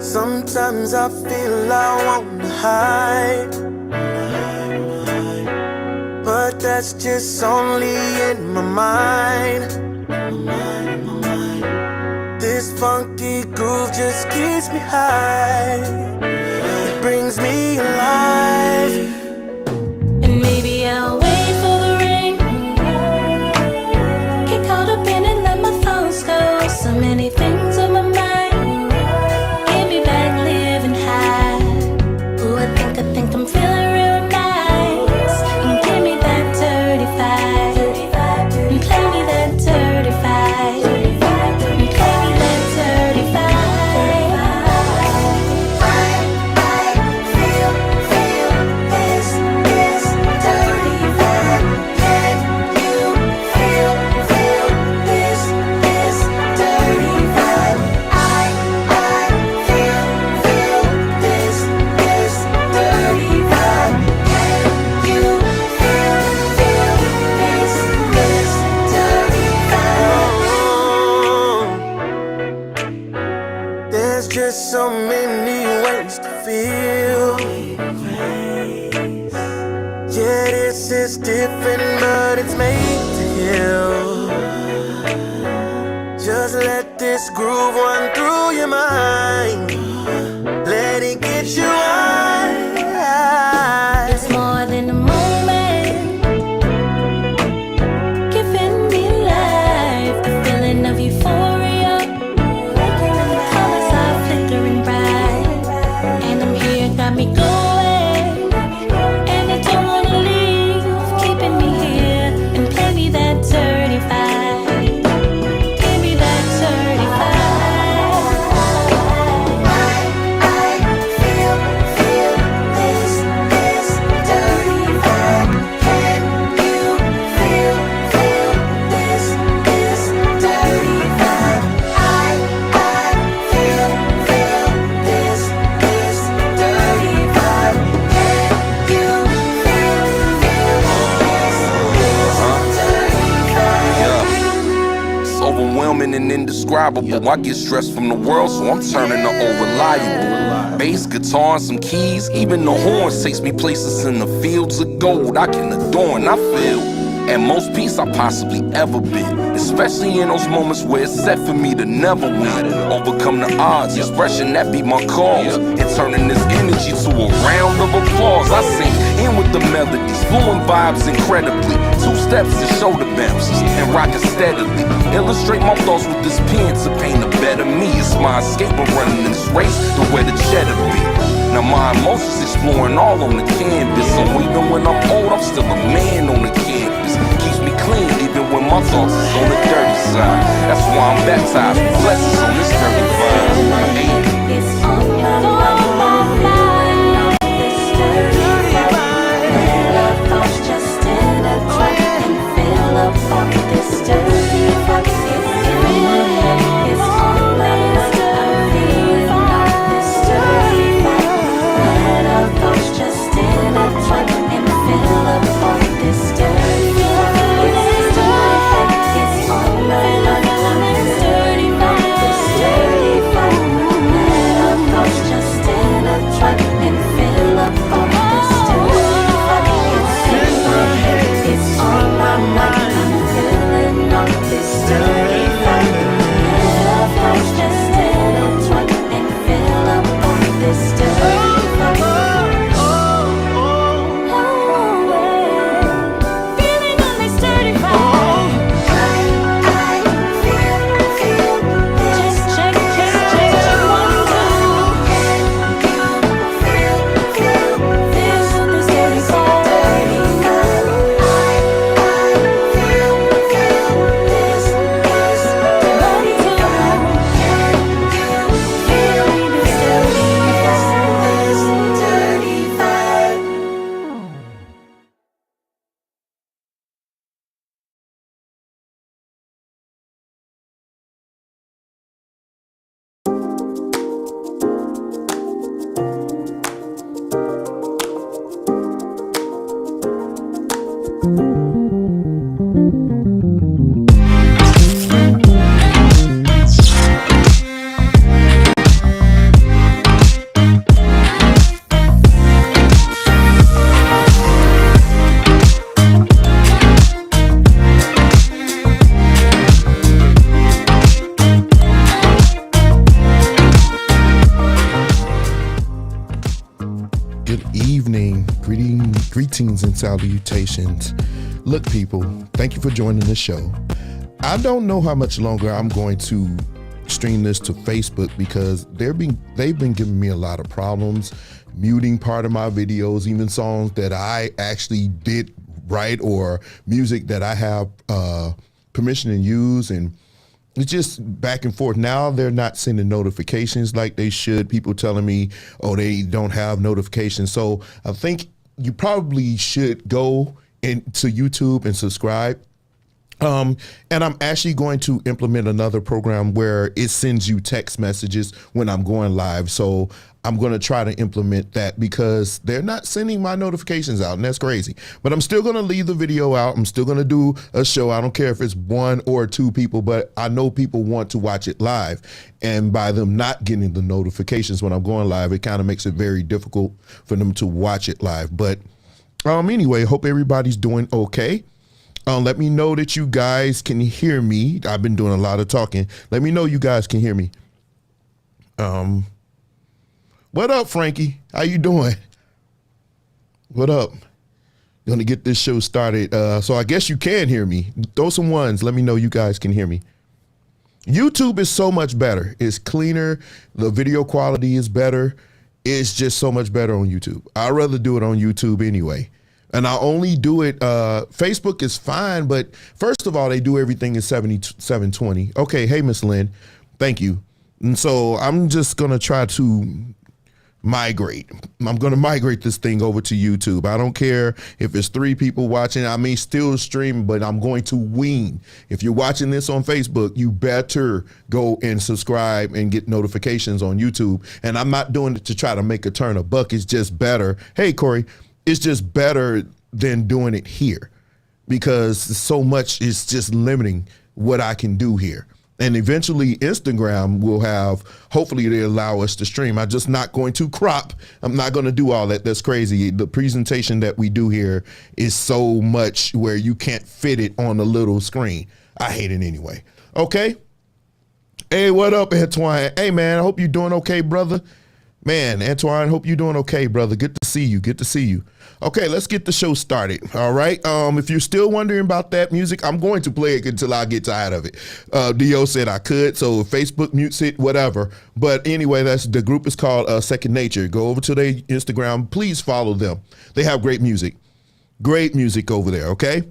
Sometimes I feel I wanna hide, but that's just only in my mind. This funky groove just keeps me high. It brings me alive. And maybe I'll wait for the rain. Get caught up in it, let my thoughts go. So many things on my mind. I think I'm feeling real nice. And give me that 35. And play me that 35. And play me that 35. I feel this 35. Can you feel this 35? I feel this 35. Can you feel this 35? There's just so many ways to feel. Yeah, this is different, but it's made to heal. Just let this groove run through your mind. Let it get you high. It's more than a moment, giving me life. The feeling of euphoria, colors are flickering bright. And I'm here, got me going, and I don't wanna leave, keeping me here. And play me that 35. Give me that 35. I feel this 35. Can you feel this 35? I feel this 35. Can you feel this 35? It's overwhelming and indescribable. I get stressed from the world, so I'm turning to unreliable. Bass, guitar, and some keys. Even the horns takes me places in the fields of gold I can adorn, I feel. And most peace I possibly ever been. Especially in those moments where it's set for me to never win. Overcome the odds, expression that be my cause. And turning this energy to a round of applause. I sing in with the melodies, fluent vibes incredibly. 2 steps to shoulder bounces and rock it steadily. Illustrate my thoughts with this pen to paint a better me. It's my escape of running in this race to where the cheddar be. Now my emotions exploring all on the canvas. So even when I'm old, I'm still a man on the campus. Keeps me clean even when my thoughts is on the dirty side. That's why I'm baptized with blessings on this 35. It's on my mind. This 35. Let our thoughts just intertwine and fill up on this 35. It's always this 35. Let our thoughts just intertwine and fill up on this 35. It's on my mind. This 35. evening. Greetings and salutations. Look, people, thank you for joining the show. I don't know how much longer I'm going to stream this to Facebook because they've been giving me a lot of problems, muting part of my videos, even songs that I actually did write or music that I have permission to use, and it's just back and forth. Now they're not sending notifications like they should. People telling me, oh, they don't have notifications. So I think you probably should go into YouTube and subscribe. And I'm actually going to implement another program where it sends you text messages when I'm going live. So I'm going to try to implement that because they're not sending my notifications out, and that's crazy. But I'm still going to leave the video out. I'm still going to do a show. I don't care if it's 1 or 2 people, but I know people want to watch it live. And by them not getting the notifications when I'm going live, it kind of makes it very difficult for them to watch it live. But anyway, hope everybody's doing okay. Let me know that you guys can hear me. I've been doing a lot of talking. Let me know you guys can hear me. What up, Frankie? How you doing? What up? Gonna get this show started. So I guess you can hear me. Throw some ones. Let me know you guys can hear me. YouTube is so much better. It's cleaner. The video quality is better. It's just so much better on YouTube. I'd rather do it on YouTube anyway. And I only do it, Facebook is fine, but first of all, they do everything in 720. Okay, hey, Miss Lynn, thank you. And so I'm just gonna try to migrate. I'm gonna migrate this thing over to YouTube. I don't care if it's 3 people watching. I may still stream, but I'm going to wean. If you're watching this on Facebook, you better go and subscribe and get notifications on YouTube. And I'm not doing it to try to make a turn a buck. It's just better. Hey, Corey. It's just better than doing it here because so much is just limiting what I can do here. And eventually Instagram will have, hopefully they allow us to stream. I'm just not going to crop. I'm not going to do all that. That's crazy. The presentation that we do here is so much where you can't fit it on a little screen. I hate it anyway. Okay. Hey, what up, Antoine? Hey, man, I hope you're doing okay, brother. Man, Antoine, hope you're doing okay, brother. Good to see you. Good to see you. Okay, let's get the show started. All right. If you're still wondering about that music, I'm going to play it until I get tired of it. Dio said I could, so if Facebook mutes it, whatever. But anyway, the group is called Second Nature. Go over to their Instagram. Please follow them. They have great music. Great music over there, okay?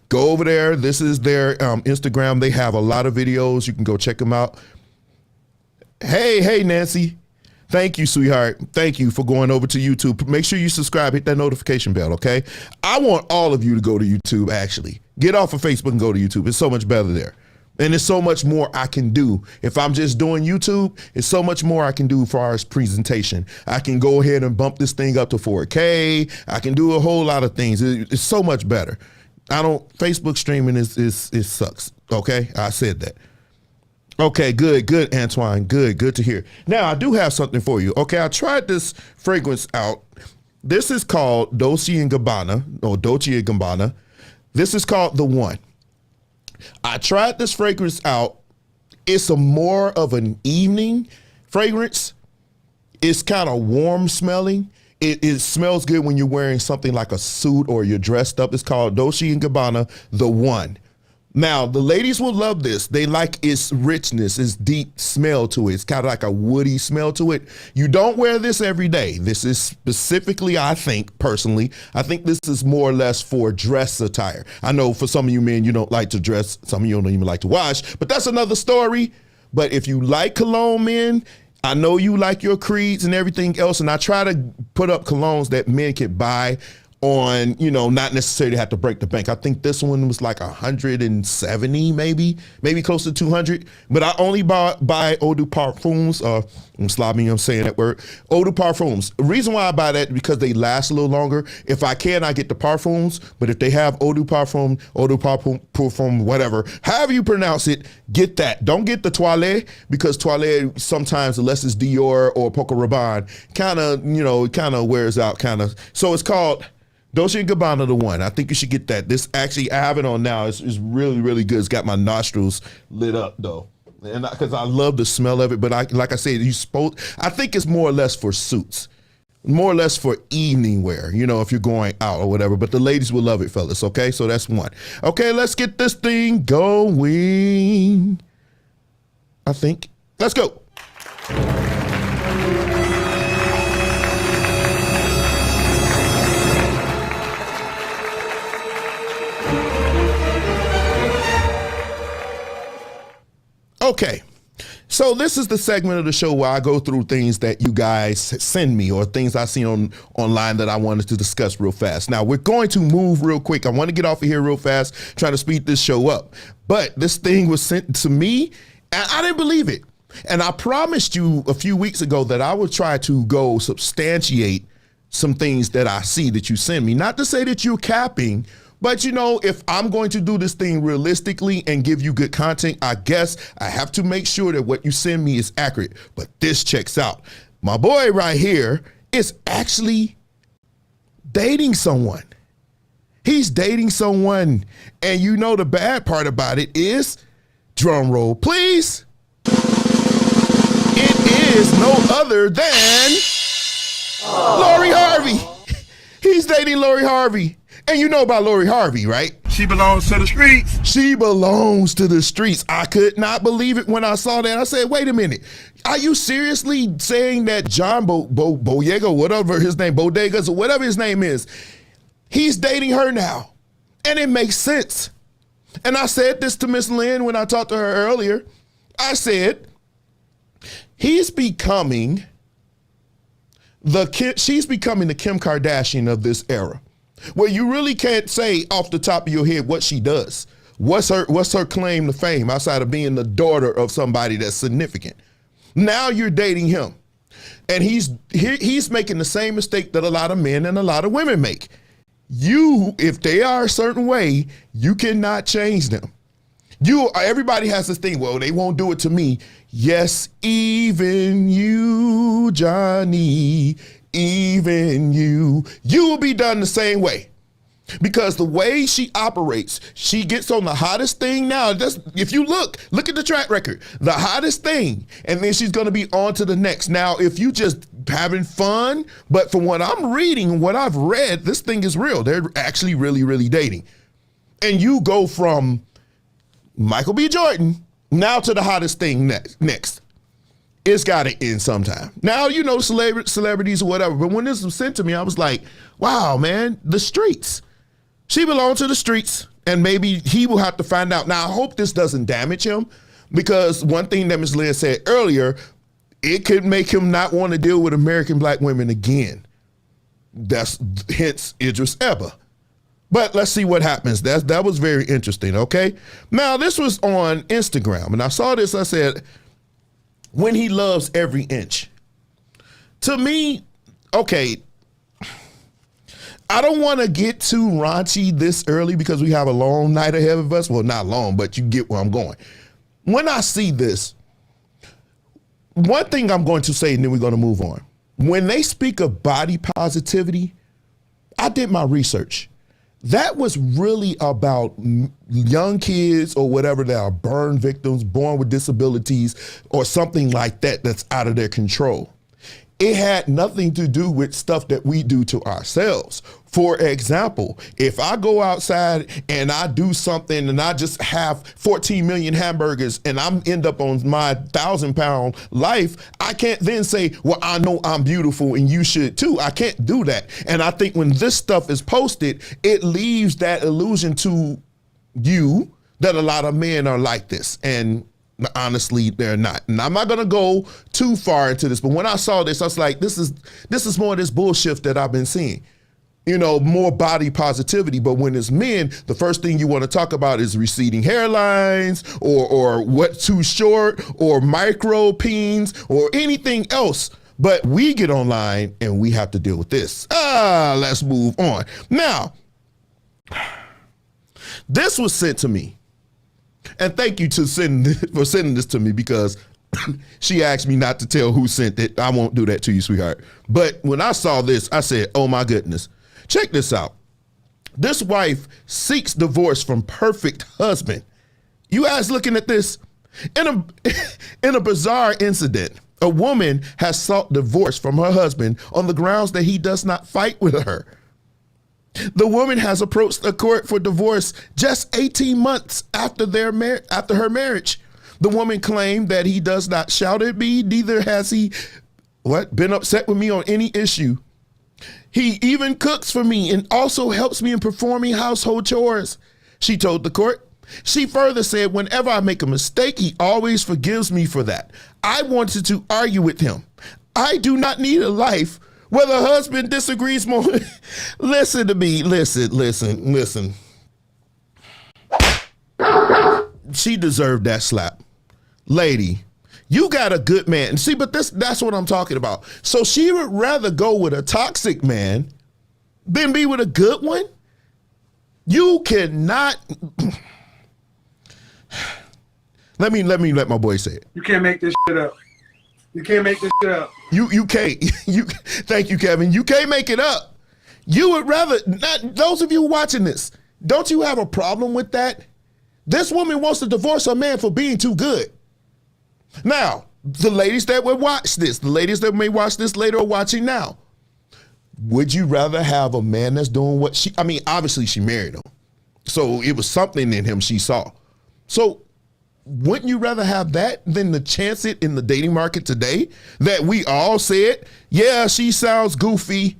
Go over there. This is their Instagram. They have a lot of videos. You can go check them out. Hey, Nancy. Thank you, sweetheart. Thank you for going over to YouTube. Make sure you subscribe, hit that notification bell, okay? I want all of you to go to YouTube, actually. Get off of Facebook and go to YouTube. It's so much better there. And there's so much more I can do. If I'm just doing YouTube, it's so much more I can do as far as presentation. I can go ahead and bump this thing up to 4K. I can do a whole lot of things. It's so much better. Facebook streaming it sucks, okay? I said that. Okay, good, Antoine. Good to hear. Now, I do have something for you. Okay, I tried this fragrance out. This is called Dolce & Gabbana. This is called The One. I tried this fragrance out. It's a more of an evening fragrance. It's kind of warm smelling. It smells good when you're wearing something like a suit or you're dressed up. It's called Dolce & Gabbana The One. Now, the ladies will love this. They like its richness, its deep smell to it. It's kind of like a woody smell to it. You don't wear this every day. This is specifically, I think this is more or less for dress attire. I know for some of you men, you don't like to dress. Some of you don't even like to wash, but that's another story. But if you like cologne, men, I know you like your Creeds and everything else. And I try to put up colognes that men can buy on, not necessarily have to break the bank. I think this one was like 170, maybe close to 200. But I only buy eau de parfums. I'm sloppy, I'm saying that word. Eau de parfums. The reason why I buy that is because they last a little longer. If I can, I get the parfums. But if they have eau de parfum, whatever, however you pronounce it, get that. Don't get the Toilette, because Toilette sometimes, unless it's Dior or Poco Rabanne, kind of wears out, So it's called Dolce & Gabbana The One. I think you should get that. This actually, I have it on now. It's really, really good. It's got my nostrils lit up though. And because I love the smell of it, but like I said, I think it's more or less for suits. more or less for evening wear, you know, if you're going out or whatever, but the ladies will love it, fellas. Okay. So that's one. Okay. Let's get this thing going. I think. Let's go. Okay. So this is the segment of the show where I go through things that you guys send me or things I see online that I wanted to discuss real fast. Now we're going to move real quick. I want to get off of here real fast, try to speed this show up. But this thing was sent to me and I didn't believe it. And I promised you a few weeks ago that I would try to go substantiate some things that I see that you send me. Not to say that you're capping, but you know, if I'm going to do this thing realistically and give you good content, I guess I have to make sure that what you send me is accurate. But this checks out. My boy right here is actually dating someone. He's dating someone. And you know the bad part about it is, drum roll please, it is no other than Lori Harvey. He's dating Lori Harvey. And you know about Lori Harvey, right? She belongs to the streets. She belongs to the streets. I could not believe it when I saw that. I said, wait a minute. Are you seriously saying that John Boyega, whatever his name, Bodegas, or whatever his name is, he's dating her now? And it makes sense. And I said this to Miss Lynn when I talked to her earlier. I said, she's becoming the Kim Kardashian of this era. Where you really can't say off the top of your head what she does. What's her claim to fame outside of being the daughter of somebody that's significant? Now you're dating him. And he's making the same mistake that a lot of men and a lot of women make. If they are a certain way, you cannot change them. Everybody has this thing, well, they won't do it to me. Yes, even you, Johnny, even you will be done the same way. Because the way she operates, she gets on the hottest thing now. If you look at the track record, the hottest thing, and then she's gonna be on to the next. Now, if you just having fun, but from what I'm reading, what I've read, this thing is real. They're actually really, really dating. And you go from Michael B. Jordan now to the hottest thing next. It's got to end sometime. Now, you know, celebrities or whatever, but when this was sent to me, I was like, wow, man, the streets. She belongs to the streets, and maybe he will have to find out. Now, I hope this doesn't damage him, because one thing that Ms. Lynn said earlier, it could make him not want to deal with American black women again. That's hence Idris Elba. But let's see what happens. That was very interesting, okay? Now, this was on Instagram, and I saw this, I said, when he loves every inch. To me, okay, I don't want to get too raunchy this early because we have a long night ahead of us. Well, not long, but you get where I'm going. When I see this, one thing I'm going to say, and then we're going to move on. When they speak of body positivity, I did my research. That was really about young kids or whatever that are burn victims, born with disabilities or something like that that's out of their control. It had nothing to do with stuff that we do to ourselves. For example, if I go outside and I do something and I just have 14 million hamburgers and I end up on my 1,000-pound life, I can't then say, well, I know I'm beautiful and you should too. I can't do that. And I think when this stuff is posted, it leaves that illusion to you that a lot of men are like this. And honestly, they're not. And I'm not gonna go too far into this, but when I saw this, I was like, this is more of this bullshit that I've been seeing. You know, more body positivity. But when it's men, the first thing you want to talk about is receding hairlines or what's too short or micro peens or anything else. But we get online and we have to deal with this. Let's move on. Now, this was sent to me. And thank you for sending this to me, because she asked me not to tell who sent it. I won't do that to you, sweetheart. But when I saw this, I said, oh my goodness. Check this out. This wife seeks divorce from perfect husband. You guys looking at this? In a bizarre incident, A woman has sought divorce from her husband on the grounds that he does not fight with her. The woman has approached the court for divorce just 18 months after her marriage. The woman claimed that he does not shout at me, neither has he been upset with me on any issue. He even cooks for me and also helps me in performing household chores, she told the court. She further said, whenever I make a mistake, he always forgives me for that. I wanted to argue with him. I do not need a life where the husband disagrees more. Listen to me. Listen. She deserved that slap. Lady, you got a good man. See, but that's what I'm talking about. So she would rather go with a toxic man than be with a good one? You cannot. Let my boy say it. You can't make this shit up. You can't make this shit up. You can't. Thank you, Kevin. You can't make it up. You would rather, not those of you watching this, don't you have a problem with that? This woman wants to divorce her man for being too good. Now, the ladies that would watch this, the ladies that may watch this later or watching now, would you rather have a man that's doing what obviously she married him. So it was something in him she saw. So wouldn't you rather have that than to chance it in the dating market today that we all said, yeah, she sounds goofy.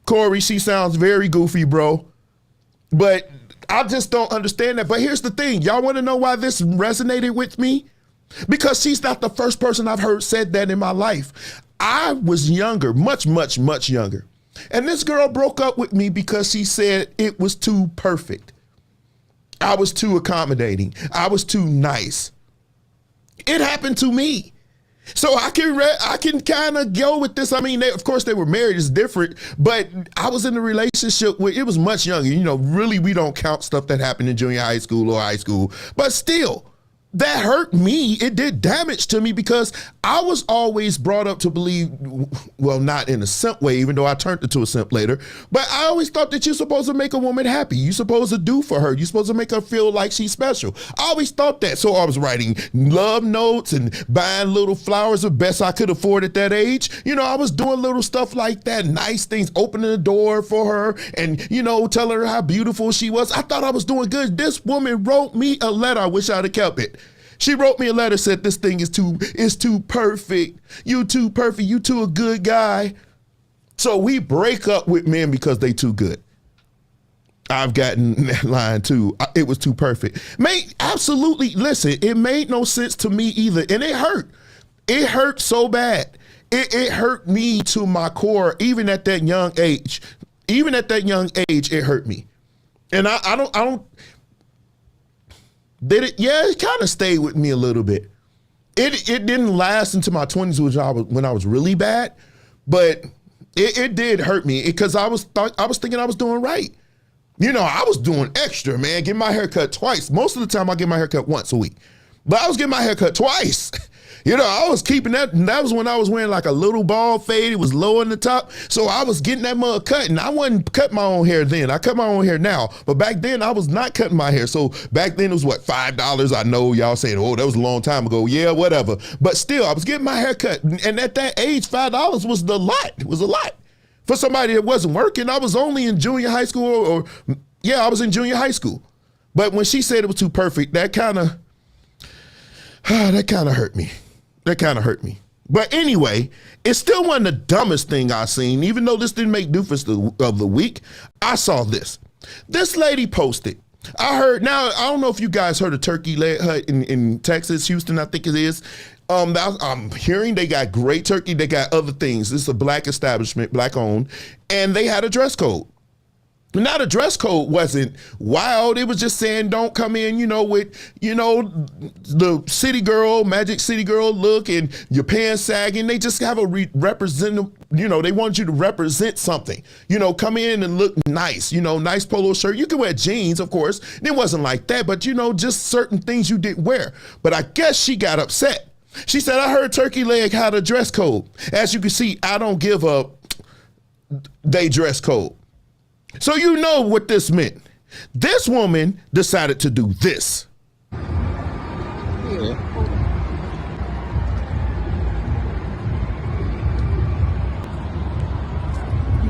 Corey, she sounds very goofy, bro. But I just don't understand that. But here's the thing. Y'all want to know why this resonated with me? Because she's not the first person I've heard said that in my life. I was younger, much, much, much younger. And this girl broke up with me because she said it was too perfect. I was too accommodating. I was too nice. It happened to me. So I can kind of go with this. I mean, of course, they were married. It's different. But I was in a relationship where it was much younger. You know, really, we don't count stuff that happened in junior high school or high school. But still, that hurt me. It did damage to me because I was always brought up to believe, well, not in a simp way, even though I turned into a simp later, but I always thought that you're supposed to make a woman happy. You're supposed to do for her. You're supposed to make her feel like she's special. I always thought that. So I was writing love notes and buying little flowers the best I could afford at that age. You know, I was doing little stuff like that, nice things, opening the door for her and, you know, telling her how beautiful she was. I thought I was doing good. This woman wrote me a letter. I wish I'd have kept it. She wrote me a letter, said this thing is too perfect. You too perfect. You too a good guy. So we break up with men because they too good. I've gotten that line too. It was too perfect. Absolutely, listen, it made no sense to me either. And it hurt. It hurt so bad. It hurt me to my core, even at that young age. Even at that young age, it hurt me. And I don't. Did it? Yeah, it kind of stayed with me a little bit. It didn't last into my 20s, when I was really bad, but it did hurt me because I was thinking I was doing right. You know, I was doing extra, man, getting my hair cut twice. Most of the time I get my hair cut once a week, but I was getting my hair cut twice. You know, I was keeping that, and that was when I was wearing like a little bald fade. It was low on the top. So I was getting that mug cut, and I wasn't cutting my own hair then. I cut my own hair now. But back then, I was not cutting my hair. So back then, it was what, $5? I know y'all saying, oh, that was a long time ago. Yeah, whatever. But still, I was getting my hair cut. And at that age, $5 was a lot. It was a lot. For somebody that wasn't working, I was only in junior high school I was in junior high school. But when she said it was too perfect, that kind of hurt me. That kind of hurt me. But anyway, it's still one of the dumbest thing I've seen. Even though this didn't make doofus of the week, I saw this. This lady posted. I don't know if you guys heard of Turkey Leg Hut in Texas, Houston, I think it is. I'm hearing they got great turkey. They got other things. This is a black establishment, black owned, and they had a dress code. Now the dress code wasn't wild. It was just saying don't come in, with, the city girl, magic city girl look and your pants sagging. They just have a representative, they want you to represent something. Come in and look nice, nice polo shirt. You can wear jeans, of course. It wasn't like that, but just certain things you didn't wear. But I guess she got upset. She said, I heard Turkey Leg had a dress code. As you can see, I don't give a they dress code. So you know what this meant. This woman decided to do this.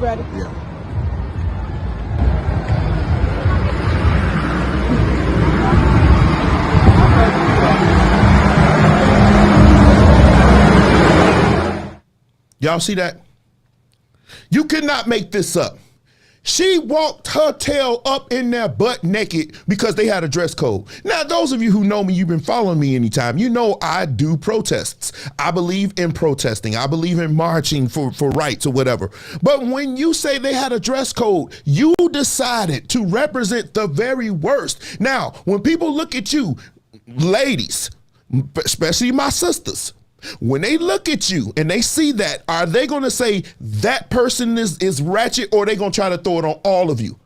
ready? Yeah. Y'all see that? You cannot make this up. She walked her tail up in there butt naked because they had a dress code. Now, those of you who know me, you've been following me anytime, you know I do protests. I believe in protesting. I believe in marching for rights or whatever. But when you say they had a dress code, you decided to represent the very worst. Now, when people look at you, ladies, especially my sisters, when they look at you and they see that, are they going to say that person is ratchet, or are they going to try to throw it on all of you?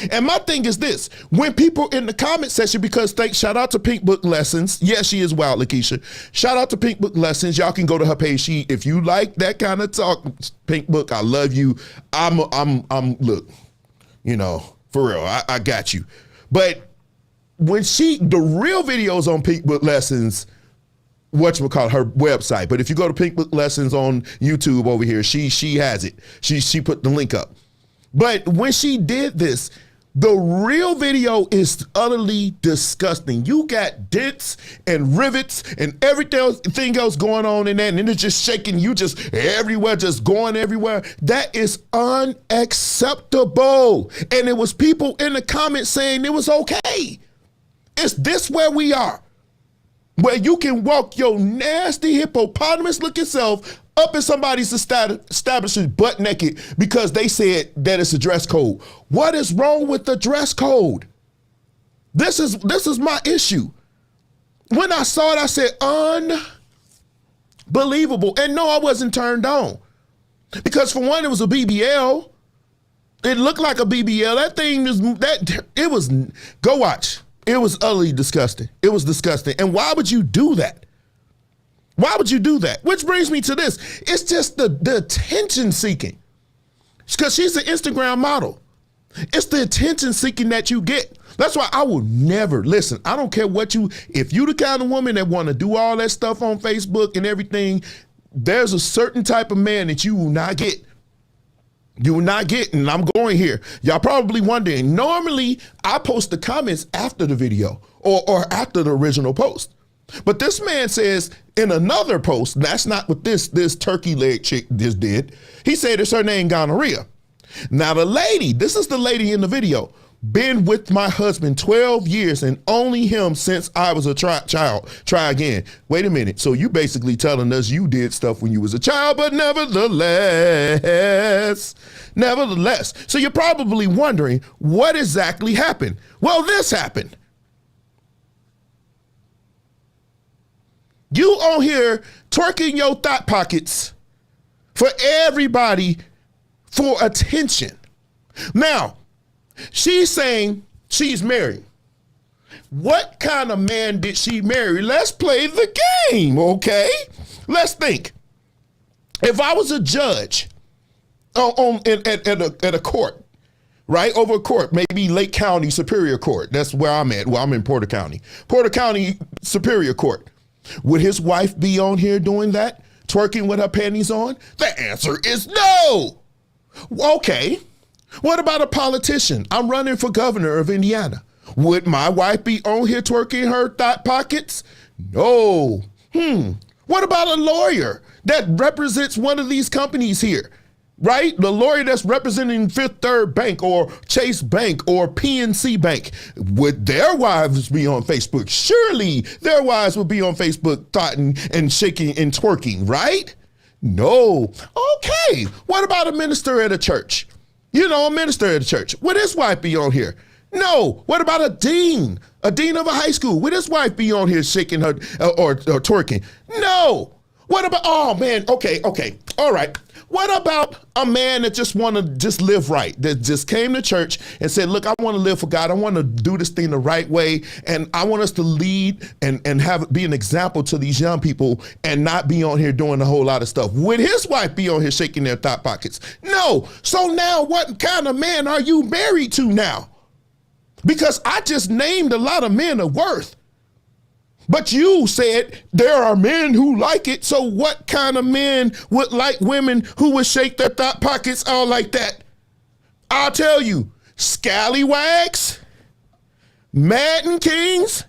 And my thing is this, when people in the comment section, because shout out to Pink Book Lessons. Yes, she is wild, Lakeisha. Shout out to Pink Book Lessons. Y'all can go to her page. If you like that kind of talk, Pink Book, I love you. I'm look, you know, for real, I got you. But when the real videos on Pink Book Lessons, whatchamacallit, her website. But if you go to Pink Book Lessons on YouTube over here, she has it. She put the link up. But when she did this, the real video is utterly disgusting. You got dents and rivets and everything else going on in that, and it's just shaking you just everywhere, just going everywhere. That is unacceptable. And it was people in the comments saying it was okay. Is this where we are? Where you can walk your nasty hippopotamus looking self up in somebody's establishment butt naked because they said that it's a dress code. What is wrong with the dress code? This is my issue. When I saw it, I said, unbelievable. And no, I wasn't turned on. Because for one, it was a BBL. It looked like a BBL. That thing go watch. It was utterly disgusting. It was disgusting. And why would you do that? Why would you do that? Which brings me to this. It's just the attention seeking. Because she's an Instagram model. It's the attention seeking that you get. That's why I will never, listen, I don't care if you the kind of woman that want to do all that stuff on Facebook and everything, there's a certain type of man that you will not get. You will not get, and I'm going here. Y'all probably wondering, normally I post the comments after the video or after the original post. But this man says in another post, that's not what this turkey leg chick just did. He said it's her name gonorrhea. Now this is the lady in the video. Been with my husband 12 years and only him since I was a child. Try again. Wait a minute. So you basically telling us you did stuff when you was a child, but nevertheless. So you're probably wondering what exactly happened. Well, this happened. You on here twerking your thought pockets for everybody for attention. Now, she's saying she's married. What kind of man did she marry? Let's play the game, okay? Let's think. If I was a judge at a court, right, over a court, maybe Lake County Superior Court. That's where I'm at. Well, I'm in Porter County. Porter County Superior Court. Would his wife be on here doing that? Twerking with her panties on? The answer is no. Okay. What about a politician? I'm running for governor of Indiana. Would my wife be on here twerking her thought pockets? No. What about a lawyer that represents one of these companies here? Right? The lawyer that's representing Fifth Third Bank or Chase Bank or PNC Bank. Would their wives be on Facebook? Surely their wives would be on Facebook thoughting and shaking and twerking, right? No. Okay. What about a minister at a church? You know, a minister at a church. Would his wife be on here? No. What about a dean? A dean of a high school. Would his wife be on here shaking her or twerking? No. What about, oh man, okay. All right. What about a man that just want to just live right, that just came to church and said, look, I want to live for God. I want to do this thing the right way. And I want us to lead and be an example to these young people and not be on here doing a whole lot of stuff. Would his wife be on here shaking their thought pockets? No. So now what kind of man are you married to now? Because I just named a lot of men of worth. But you said there are men who like it. So what kind of men would like women who would shake their thought pockets all like that? I'll tell you, Scallywags, Madden Kings,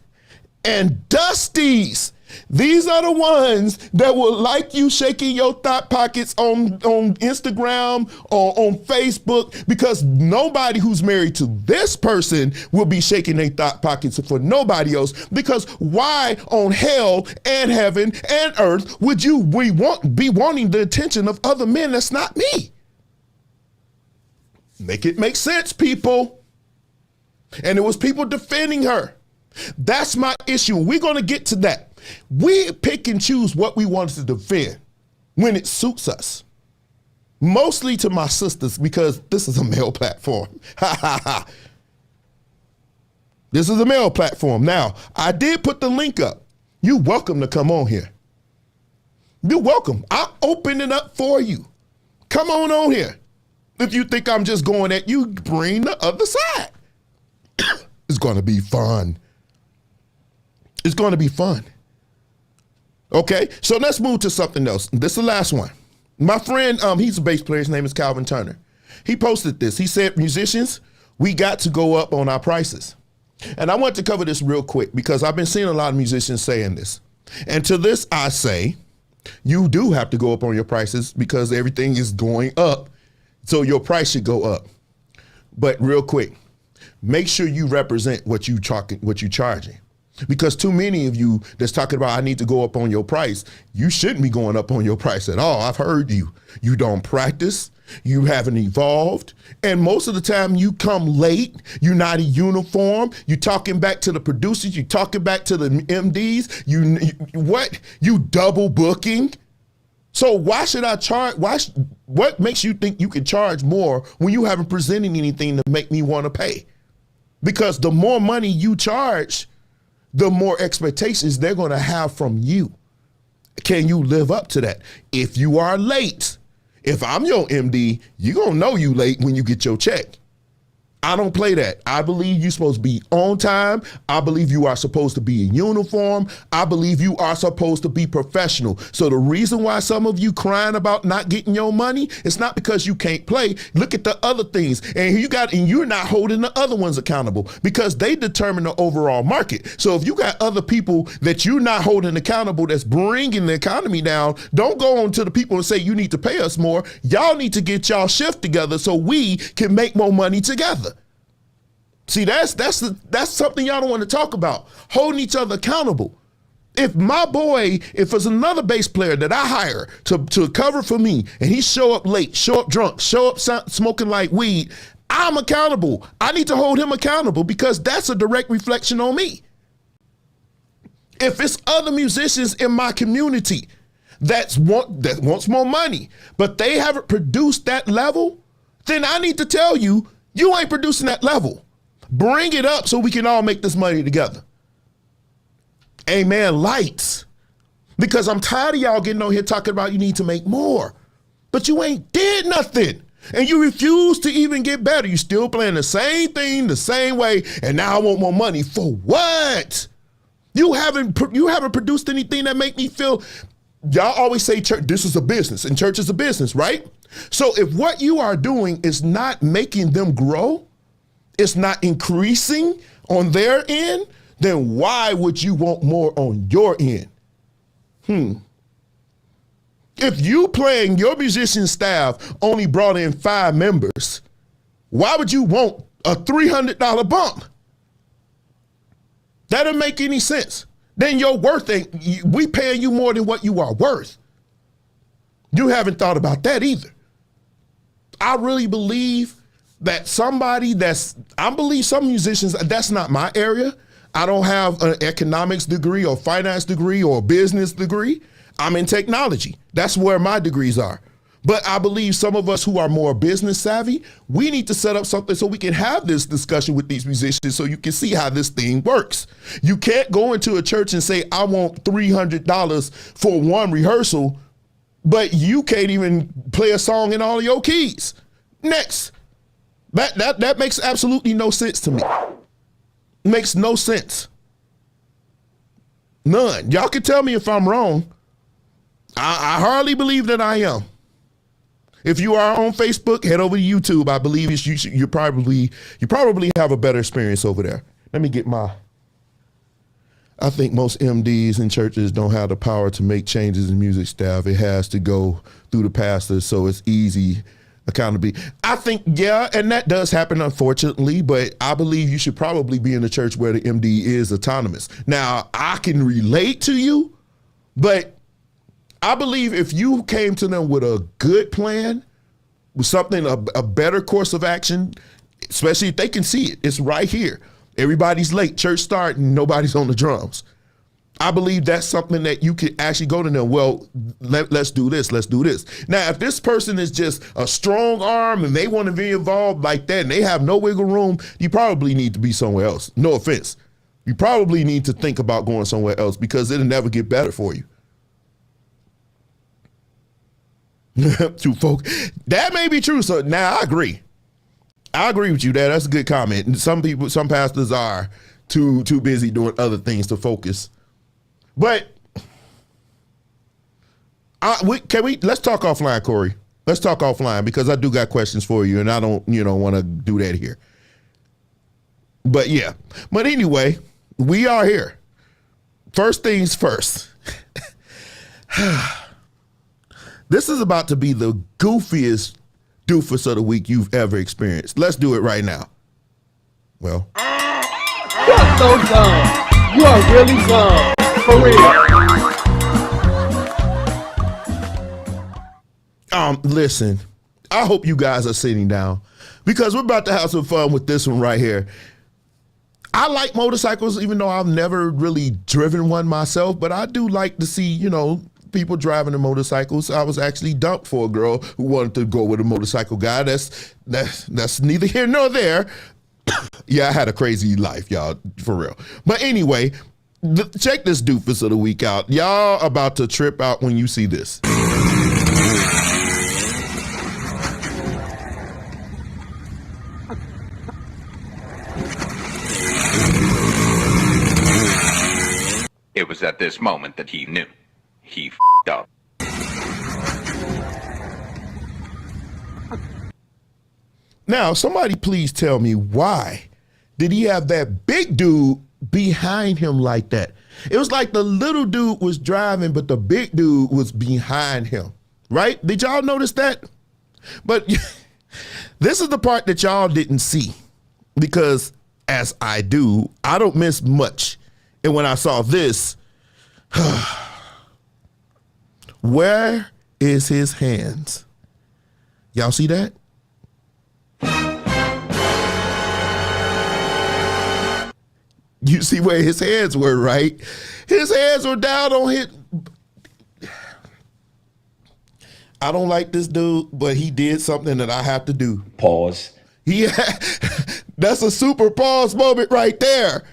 and Dusties. These are the ones that will like you shaking your thought pockets on Instagram or on Facebook, because nobody who's married to this person will be shaking their thought pockets for nobody else. Because why on hell and heaven and earth would you be wanting the attention of other men that's not me? Make it make sense, people. And it was people defending her. That's my issue. We're going to get to that. We pick and choose what we want to defend when it suits us. Mostly to my sisters, because this is a male platform. This is a male platform. Now, I did put the link up. You're welcome to come on here. You're welcome. I'll open it up for you. Come on here. If you think I'm just going at you, bring the other side. It's going to be fun. It's going to be fun. Okay, so let's move to something else. This is the last one. My friend, he's a bass player. His name is Calvin Turner. He posted this. He said, musicians, we got to go up on our prices. And I want to cover this real quick because I've been seeing a lot of musicians saying this. And to this, I say, you do have to go up on your prices because everything is going up. So your price should go up. But real quick, make sure you represent what you're charging. Because too many of you that's talking about I need to go up on your price, you shouldn't be going up on your price at all. I've heard you. You don't practice. You haven't evolved. And most of the time you come late. You're not in uniform. You're talking back to the producers. You're talking back to the MDs. You double booking. So why should I charge? What makes you think you can charge more when you haven't presented anything to make me want to pay? Because the more money you charge, the more expectations they're going to have from you. Can you live up to that? If you are late, if I'm your MD, you're going to know you late when you get your check. I don't play that. I believe you're supposed to be on time. I believe you are supposed to be in uniform. I believe you are supposed to be professional. So the reason why some of you crying about not getting your money, it's not because you can't play. Look at the other things. And you're not holding the other ones accountable because they determine the overall market. So if you got other people that you're not holding accountable that's bringing the economy down, don't go on to the people and say you need to pay us more. Y'all need to get y'all shift together so we can make more money together. See, that's something y'all don't want to talk about. Holding each other accountable. If there's another bass player that I hire to cover for me and he show up late, show up drunk, show up smoking like weed, I'm accountable. I need to hold him accountable because that's a direct reflection on me. If it's other musicians in my community that wants more money, but they haven't produced that level, then I need to tell you, you ain't producing that level. Bring it up so we can all make this money together. Amen. Lights. Because I'm tired of y'all getting on here talking about you need to make more. But you ain't did nothing. And you refuse to even get better. You still playing the same thing the same way. And now I want more money. For what? You haven't produced anything that make me feel. Y'all always say church, this is a business and church is a business, right? So if what you are doing is not making them grow, it's not increasing on their end, then why would you want more on your end? If you playing your musician staff only brought in 5 members, why would you want a $300 bump? That doesn't make any sense. Then your worth we paying you more than what you are worth. You haven't thought about that either. I really believe that I believe some musicians, that's not my area. I don't have an economics degree or finance degree or business degree. I'm in technology. That's where my degrees are. But I believe some of us who are more business savvy, we need to set up something so we can have this discussion with these musicians so you can see how this thing works. You can't go into a church and say, I want $300 for one rehearsal, but you can't even play a song in all of your keys. Next. That makes absolutely no sense to me. Makes no sense. None. Y'all can tell me if I'm wrong. I hardly believe that I am. If you are on Facebook, head over to YouTube. I believe you probably have a better experience over there. Let me get my. I think most MDs and churches don't have the power to make changes in music staff. It has to go through the pastor, so it's easy accountability. I think, yeah, and that does happen, unfortunately, but I believe you should probably be in a church where the MD is autonomous. Now, I can relate to you, but I believe if you came to them with a good plan, with something, a better course of action, especially if they can see it, it's right here. Everybody's late, church starting, nobody's on the drums. I believe that's something that you could actually go to them. Well, let's do this. Let's do this. Now, if this person is just a strong arm and they want to be involved like that and they have no wiggle room, you probably need to be somewhere else. No offense. You probably need to think about going somewhere else because it'll never get better for you. To folk, that may be true. So now I agree. I agree with you there. That's a good comment. And some pastors are too busy doing other things to focus. But let's talk offline, Corey. Let's talk offline because I do got questions for you and I don't want to do that here. But yeah. But anyway, we are here. First things first. This is about to be the goofiest doofus of the week you've ever experienced. Let's do it right now. Well. You're so dumb. You are really dumb. For real. Listen, I hope you guys are sitting down because we're about to have some fun with this one right here. I like motorcycles, even though I've never really driven one myself, but I do like to see, people driving the motorcycles. I was actually dumped for a girl who wanted to go with a motorcycle guy. That's neither here nor there. Yeah, I had a crazy life, y'all, for real. But anyway, check this doofus of the week out. Y'all about to trip out when you see this. It was at this moment that he knew. He f***ed up. Now, somebody please tell me why did he have that big dude behind him like that? It was like the little dude was driving, but the big dude was behind him, right? Did y'all notice that? But this is the part that y'all didn't see because as I do, I don't miss much. And when I saw this, where is his hands? Y'all see that? You see where his hands were, right? His hands were down on his. I don't like this dude, but he did something that I have to do. Pause. That's a super pause moment right there.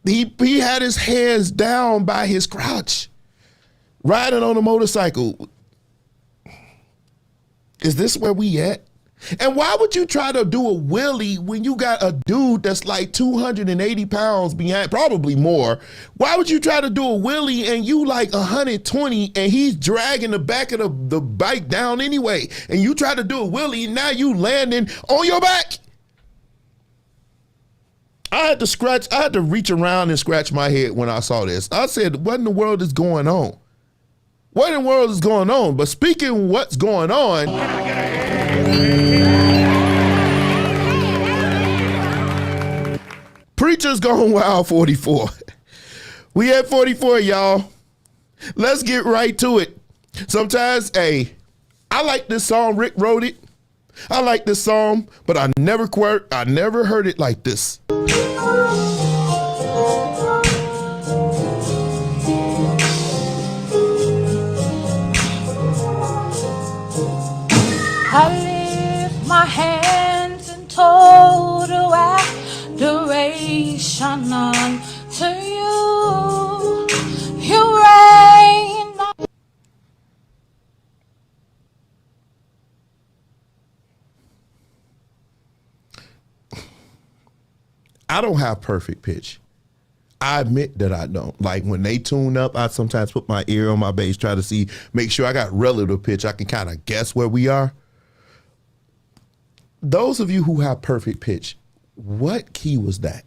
He had his hands down by his crotch, riding on a motorcycle. Is this where we at? And why would you try to do a wheelie when you got a dude that's like 280 pounds behind, probably more? Why would you try to do a wheelie and you like 120 and he's dragging the back of the bike down anyway? And you try to do a wheelie and now you landing on your back? I had to reach around and scratch my head when I saw this. I said, what in the world is going on? What in the world is going on? But speaking of what's going on, Preacher's Gone Wild 44. We at 44, y'all. Let's get right to it. Sometimes, I like this song. Rick wrote it. I like this song, but I never heard it like this. I lift my hands in total adoration unto you. You reign. I don't have perfect pitch. I admit that I don't. Like when they tune up, I sometimes put my ear on my bass, try to make sure I got relative pitch. I can kind of guess where we are. Those of you who have perfect pitch, what key was that?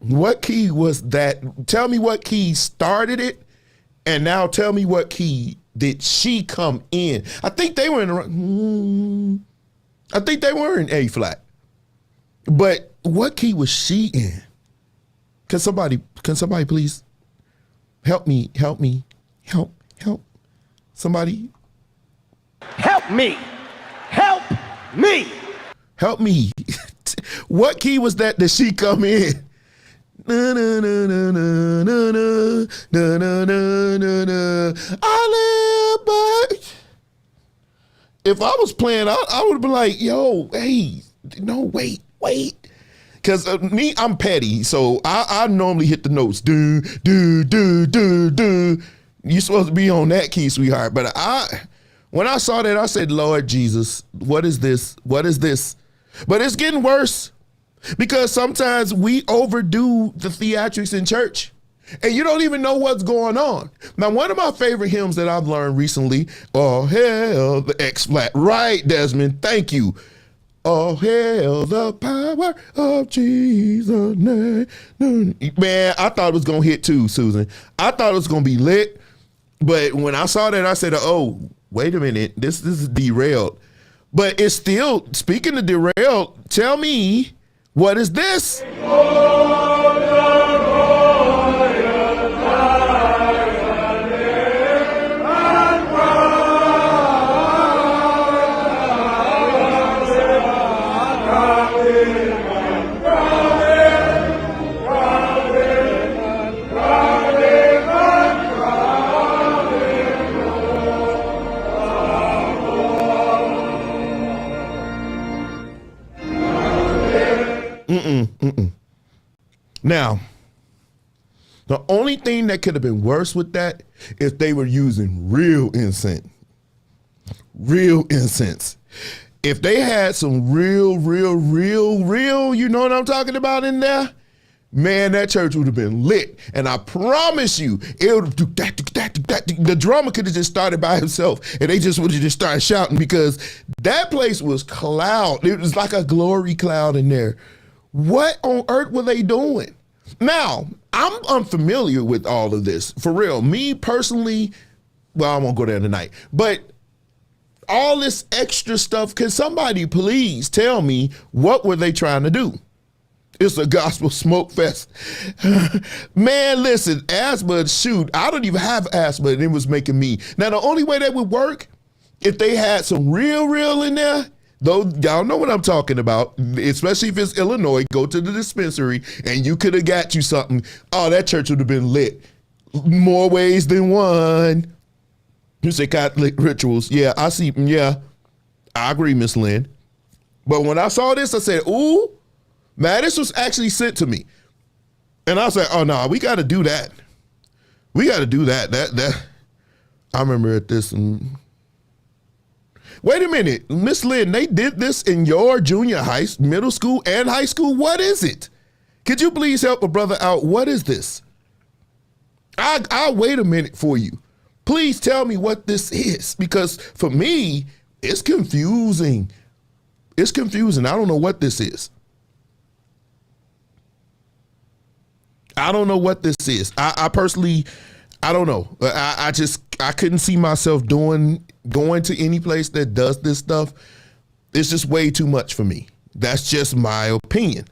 What key was that? Tell me what key started it, and now tell me what key did she come in? I think they were in A flat. But what key was she in? Can somebody please help me? Help. Somebody. Help me. Help me. Help me. What key was that she come in? Na, na, na, na, na, na, na, na, na, na, na. I live by. If I was playing, I would have been like, yo, hey, no, wait. Because me, I'm petty, so I normally hit the notes. Do. You're supposed to be on that key, sweetheart. But when I saw that, I said, Lord Jesus, what is this? What is this? But it's getting worse because sometimes we overdo the theatrics in church and you don't even know what's going on. Now, one of my favorite hymns that I've learned recently, oh, hell, the X flat. Right, Desmond, thank you. Oh, hail the power of Jesus' name. Man, I thought it was going to hit too, Susan. I thought it was going to be lit. But when I saw that, I said, oh, wait a minute. This is derailed. But it's still, speaking of derailed, tell me, what is this? Now, the only thing that could have been worse with that if they were using real incense. Real incense. If they had some real, you know what I'm talking about in there? Man, that church would have been lit. And I promise you, it would have do that. The drummer could have just started by himself and they just would have just started shouting because that place was cloud. It was like a glory cloud in there. What on earth were they doing? Now, I'm unfamiliar with all of this. For real, me personally, well, I won't go there tonight. But all this extra stuff, can somebody please tell me what were they trying to do? It's a gospel smoke fest. Man, listen, asthma, shoot, I don't even have asthma and it was making me. Now, the only way that would work, if they had some real in there, though y'all know what I'm talking about, especially if it's Illinois, go to the dispensary and you could have got you something. Oh, that church would have been lit. More ways than one. You say Catholic rituals. Yeah, I see. Yeah, I agree, Miss Lynn. But when I saw this, I said, ooh, man, this was actually sent to me. And I was like, oh, no, we got to do that. We got to do that. That I remember at this. Wait a minute, Miss Lynn, they did this in your junior high, middle school, and high school. What is it? Could you please help a brother out? What is this? I'll wait a minute for you. Please tell me what this is, because for me, it's confusing. It's confusing. I don't know what this is. I don't know what this is. I personally, I don't know. I couldn't see myself going to any place that does this stuff. It's just way too much for me. That's just my opinion.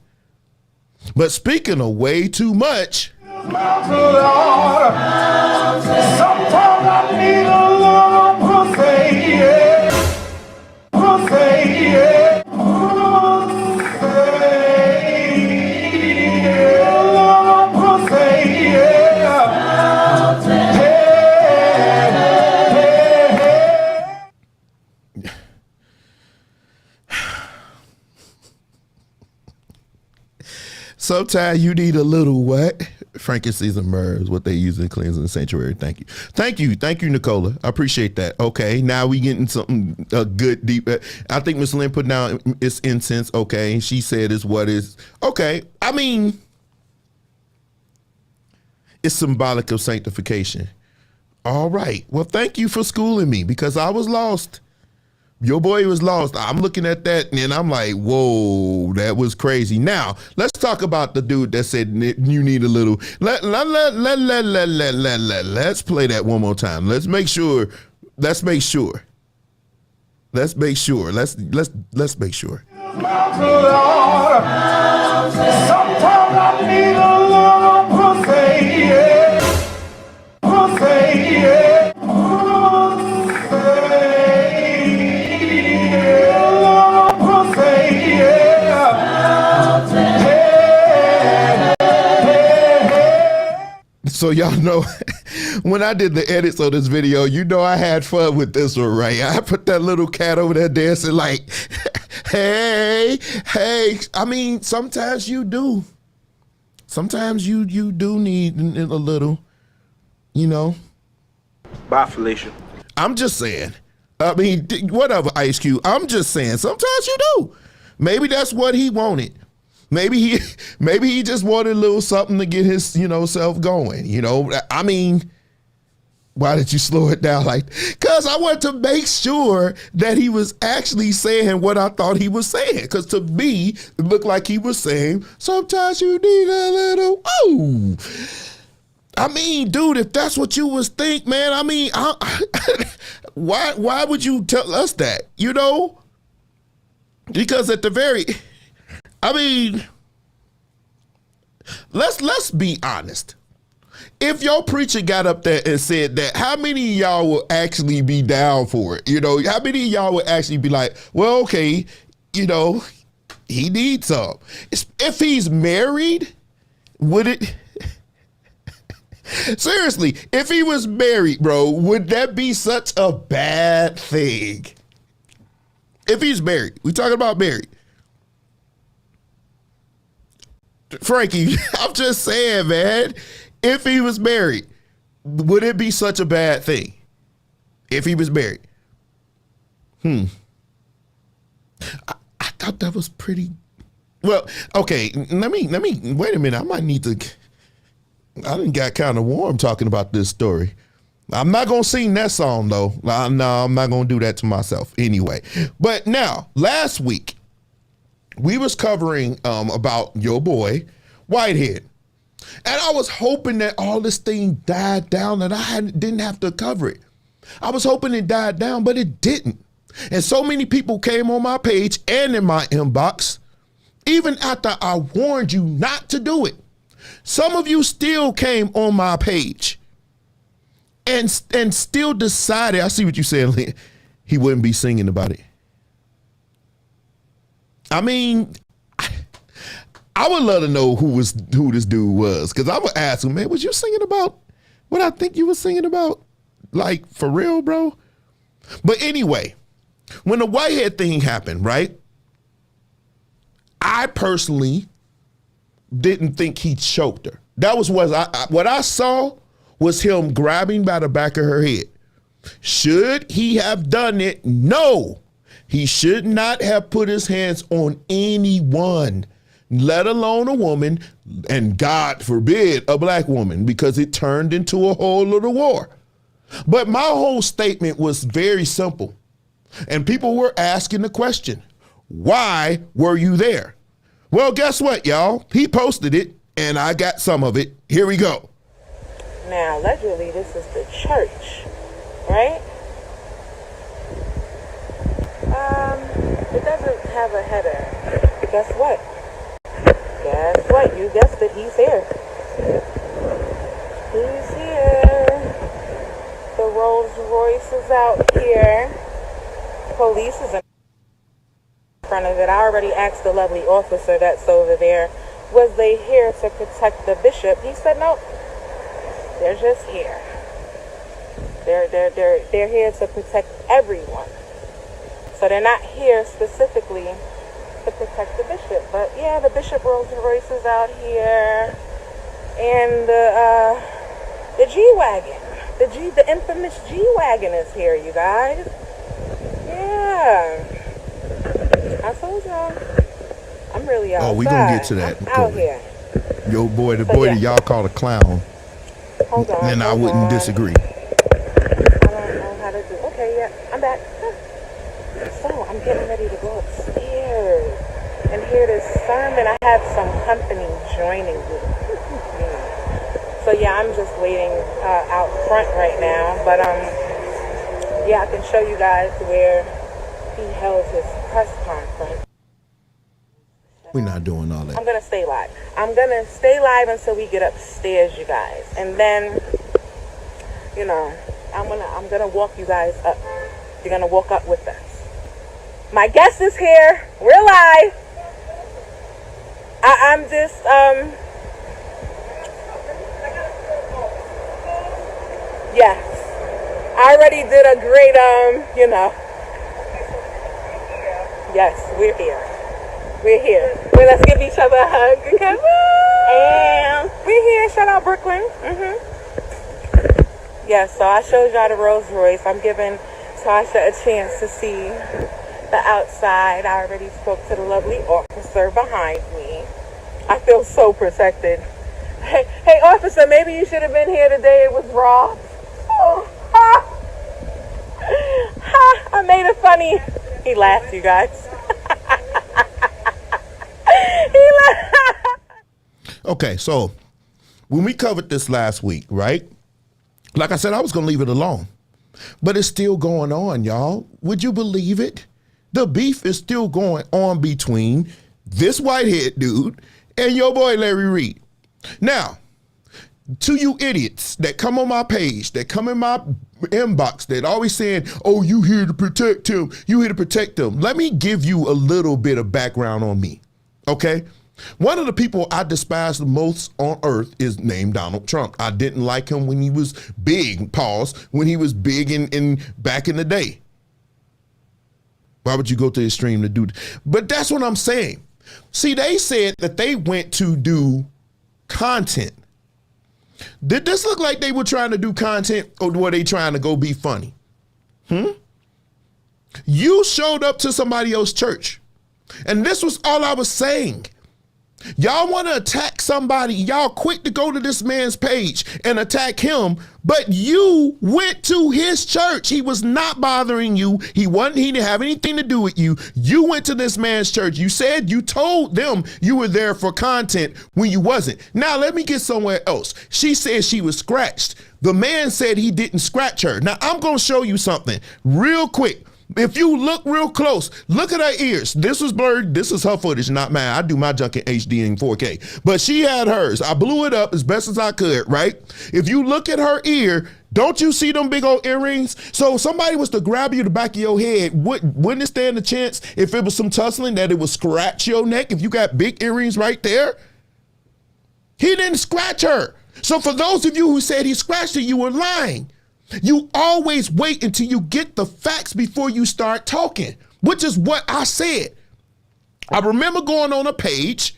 But speaking of way too much, sometimes you need a little what? Frankincense and myrrh is what they use in cleansing the sanctuary. Thank you. Thank you, Nicola. I appreciate that. Okay, now we getting something good, deep. I think Miss Lynn put down it's incense. Okay, she said is what is. Okay, I mean, It's symbolic of sanctification. All right. Well, thank you for schooling me because I was lost. Your boy was lost. I'm looking at that and I'm like, whoa, that was crazy. Now, let's talk about the dude that said you need a little. Let's play that one more time. Let's make sure. Let's make sure. Let's make sure. Let's make sure. Sometimes I need a little pussy, yeah. Pussy, yeah. Pussy, yeah. So y'all know when I did the edits on this video, you know I had fun with this one, right? I put that little cat over there dancing like, hey. I mean, sometimes you do. Sometimes you do need a little, you know. Bye, Felicia. I'm just saying. I mean, whatever, Ice Cube. I'm just saying. Sometimes you do. Maybe that's what he wanted. Maybe he just wanted a little something to get his, self going. I mean, why did you slow it down like? Because I wanted to make sure that he was actually saying what I thought he was saying. Because to me, it looked like he was saying, sometimes you need a little, oh. I mean, dude, if that's what you was think, man, I mean, why would you tell us that, Because at the very, I mean, let's be honest. If your preacher got up there and said that, how many of y'all will actually be down for it? How many of y'all would actually be like, well, okay, he needs some. If he's married, would it? Seriously, if he was married, bro, would that be such a bad thing? If he's married, we talking about married. Frankie, I'm just saying, man, if he was married, would it be such a bad thing? If he was married? I thought that was pretty, well, okay, let me, wait a minute, I might need to, I done got kind of warm talking about this story. I'm not going to sing that song, though. No, I'm not going to do that to myself anyway. But now, last week, we was covering about your boy, Whitehead. And I was hoping that all this thing died down and didn't have to cover it. I was hoping it died down, but it didn't. And so many people came on my page and in my inbox, even after I warned you not to do it. Some of you still came on my page and still decided, I see what you said, he wouldn't be singing about it. I mean, I would love to know who this dude was, because I would ask him, man, was you singing about what I think you were singing about? Like, for real, bro? But anyway, when the Whitehead thing happened, right? I personally didn't think he choked her. That was what I saw was him grabbing by the back of her head. Should he have done it? No. He should not have put his hands on anyone, let alone a woman, and God forbid a black woman, because it turned into a whole little war. But my whole statement was very simple. And people were asking the question, why were you there? Well, guess what, y'all? He posted it, and I got some of it. Here we go. Now, allegedly, this is the church, right? It doesn't have a header. Guess what? Guess what? You guessed it. He's here. He's here. The Rolls Royce is out here. Police is in front of it. I already asked the lovely officer that's over there, was they here to protect the bishop? He said no. They're just here. They're here to protect everyone. So they're not here specifically to protect the bishop. But yeah, the Bishop Rolls Royce is out here, and the G-Wagon, the infamous G-Wagon is here, you guys. Yeah, I told y'all, I'm really outside. Oh, we gonna get to that. I'm out here. Yo, boy, the boy that y'all call a clown. Hold on. Then I hold wouldn't on. disagree. I don't know how to do. Okay, yeah, I'm back. So I'm getting ready to go upstairs and hear this sermon. I have some company joining me. So yeah, I'm just waiting out front right now. But yeah, I can show you guys where he held his press conference. We're not doing all that. I'm gonna stay live. I'm gonna stay live until we get upstairs, you guys, and then, you know, I'm gonna walk you guys up. You're gonna walk up with us. My guest is here. We're live. I'm just yes. I already did a great you know. Yes, we're here. We're here. Well, let's give each other a hug. Okay? And we're here. Shout out Brooklyn. Yeah, so I showed y'all the Rolls Royce. I'm giving Tasha a chance to see the outside. I already spoke to the lovely officer behind me. I feel so protected. Hey, officer, maybe you should have been here today. It was raw. Oh, ha! Ha! I made it funny. He laughed, you guys. Okay, so when we covered this last week, right? Like I said, I was going to leave it alone. But it's still going on, y'all. Would you believe it? The beef is still going on between this whitehead dude and your boy Larry Reid. Now, to you idiots that come on my page, that come in my inbox, that always saying, oh, you here to protect him, you here to protect him. Let me give you a little bit of background on me, okay? One of the people I despise the most on earth is named Donald Trump. I didn't like him when he was big, when he was big in back in the day. Why would you go to the extreme to do that? But that's what I'm saying. See, they said that they went to do content. Did this look like they were trying to do content, or were they trying to go be funny? You showed up to somebody else's church, and this was all I was saying. Y'all want to attack somebody. Y'all quick to go to this man's page and attack him, but you went to his church. He was not bothering you. He didn't have anything to do with you. You went to this man's church. You said you told them you were there for content when you wasn't. Now let me get somewhere else. She said she was scratched. The man said he didn't scratch her. Now I'm going to show you something real quick. If you look real close, look at her ears. This was blurred. This is her footage, not mine. I do my junk in HD and 4K. But she had hers. I blew it up as best as I could, right? If you look at her ear, don't you see them big old earrings? So if somebody was to grab you the back of your head, wouldn't it stand a chance if it was some tussling that it would scratch your neck if you got big earrings right there? He didn't scratch her. So for those of you who said he scratched her, you were lying. You always wait until you get the facts before you start talking, which is what I said. I remember going on a page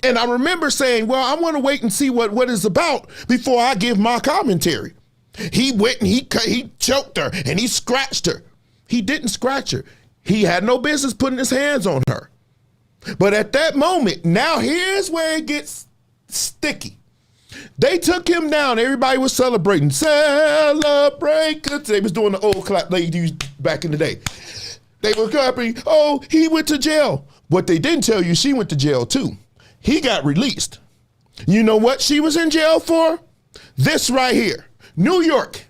and I remember saying, well, I want to wait and see what it's about before I give my commentary. He went and he choked her and he scratched her. He didn't scratch her. He had no business putting his hands on her. But at that moment, now here's where it gets sticky. They took him down. Everybody was celebrating. Celebrate. They was doing the old clap they used back in the day. They were clapping. Oh, he went to jail. What they didn't tell you, she went to jail too. He got released. You know what she was in jail for? This right here. New York.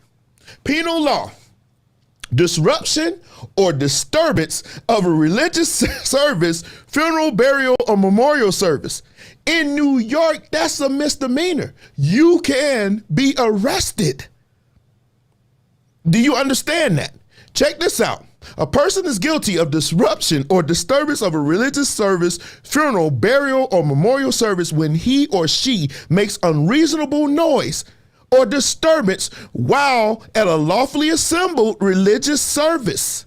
Penal law. Disruption or disturbance of a religious service, funeral, burial, or memorial service. In New York, that's a misdemeanor. You can be arrested. Do you understand that? Check this out. A person is guilty of disruption or disturbance of a religious service, funeral, burial, or memorial service when he or she makes unreasonable noise or disturbance while at a lawfully assembled religious service,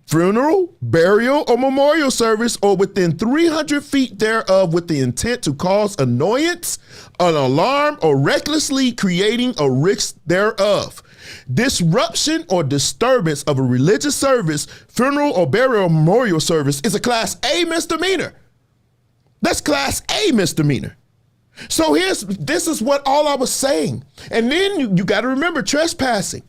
funeral, burial, or memorial service, or within 300 feet thereof with the intent to cause annoyance, an alarm, or recklessly creating a risk thereof. Disruption or disturbance of a religious service, funeral, or burial, or memorial service is a Class A misdemeanor. That's Class A misdemeanor. So this is what all I was saying. And then you got to remember trespassing.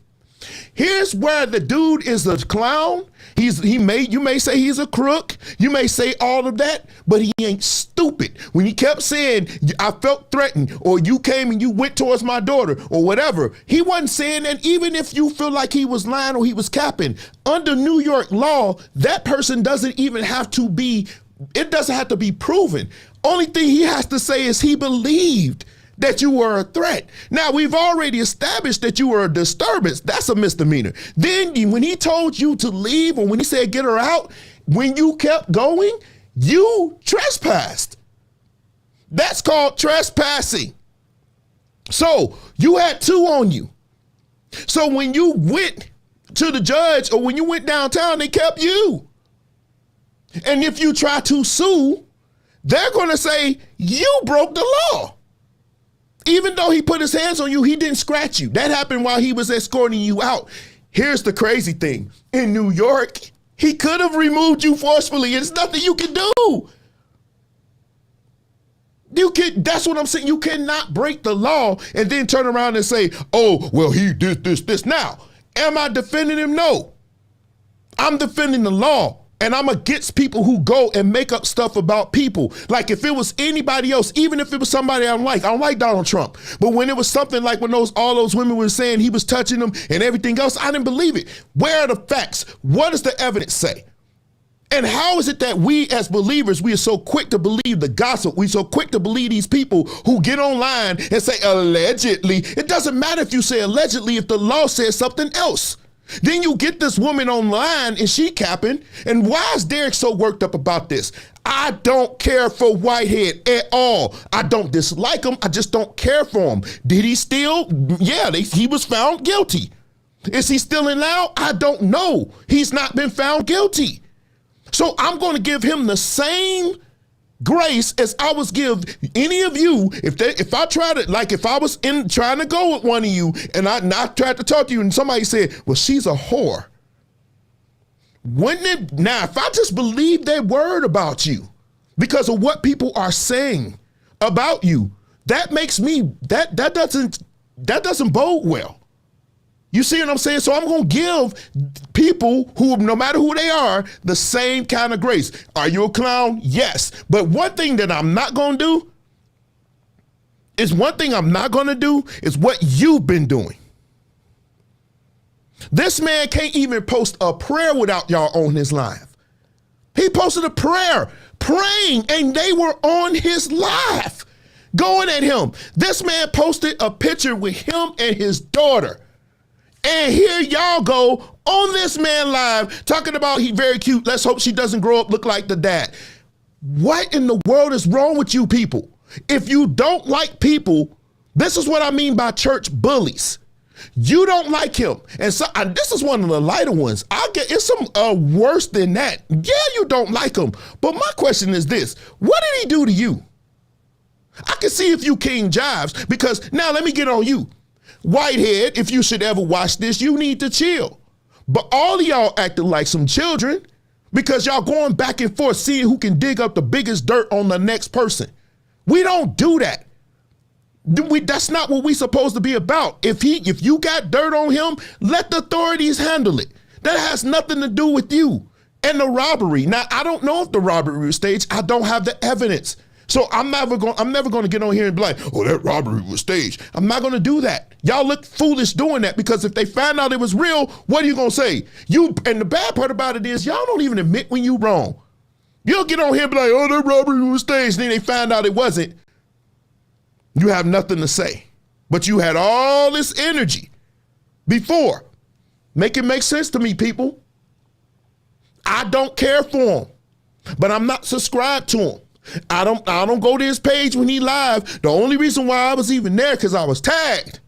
Here's where the dude is a clown. You may say he's a crook. You may say all of that, but he ain't stupid. When he kept saying, I felt threatened, or you came and you went towards my daughter, or whatever, he wasn't saying that. Even if you feel like he was lying or he was capping, under New York law, that person doesn't even have to be, it doesn't have to be proven. Only thing he has to say is he believed that you were a threat. Now, we've already established that you were a disturbance. That's a misdemeanor. Then when he told you to leave, or when he said get her out, when you kept going, you trespassed. That's called trespassing. So you had 2 on you. So when you went to the judge, or when you went downtown, they kept you. And if you try to sue, they're going to say you broke the law. Even though he put his hands on you, he didn't scratch you. That happened while he was escorting you out. Here's the crazy thing. In New York, he could have removed you forcefully. There's nothing you can do. That's what I'm saying. You cannot break the law and then turn around and say, oh, well, he did this. Now, am I defending him? No. I'm defending the law. And I'm against people who go and make up stuff about people. Like if it was anybody else, even if it was somebody I don't like Donald Trump. But when it was something like when all those women were saying he was touching them and everything else, I didn't believe it. Where are the facts? What does the evidence say? And how is it that we as believers, we are so quick to believe the gossip? We're so quick to believe these people who get online and say allegedly. It doesn't matter if you say allegedly if the law says something else. Then you get this woman online and she capping. And why is Derek so worked up about this? I don't care for Whitehead at all. I don't dislike him. I just don't care for him. Did he steal? Yeah, he was found guilty. Is he still in now? I don't know. He's not been found guilty. So I'm going to give him the same grace as I was give any of you. If I tried it, like if I was trying to go with one of you and I tried to talk to you and somebody said, well, she's a whore. Wouldn't it? Now, if I just believe their word about you because of what people are saying about you, that makes me, that doesn't bode well. You see what I'm saying? So I'm going to give people who, no matter who they are, the same kind of grace. Are you a clown? Yes. But one thing that I'm not going to do is what you've been doing. This man can't even post a prayer without y'all on his live. He posted a prayer, praying, and they were on his live, going at him. This man posted a picture with him and his daughter. And here y'all go on this man live talking about he very cute. Let's hope she doesn't grow up look like the dad. What in the world is wrong with you people? If you don't like people, this is what I mean by church bullies. You don't like him. And so this is one of the lighter ones. It's some worse than that. Yeah, you don't like him. But my question is this. What did he do to you? I can see if you King Jives, because now let me get on you. Whitehead, if you should ever watch this, you need to chill. But all of y'all acting like some children because y'all going back and forth seeing who can dig up the biggest dirt on the next person. We don't do that. That's not what we're supposed to be about. If you got dirt on him, let the authorities handle it. That has nothing to do with you. And the robbery. Now, I don't know if the robbery was staged. I don't have the evidence. So I'm never going to get on here and be like, oh, that robbery was staged. I'm not going to do that. Y'all look foolish doing that, because if they find out it was real, what are you going to say? And the bad part about it is y'all don't even admit when you wrong. You'll get on here and be like, oh, that robbery was staged. And then they find out it wasn't. You have nothing to say. But you had all this energy before. Make it make sense to me, people. I don't care for him, but I'm not subscribed to him. I don't go to his page when he live. The only reason why I was even there because I was tagged.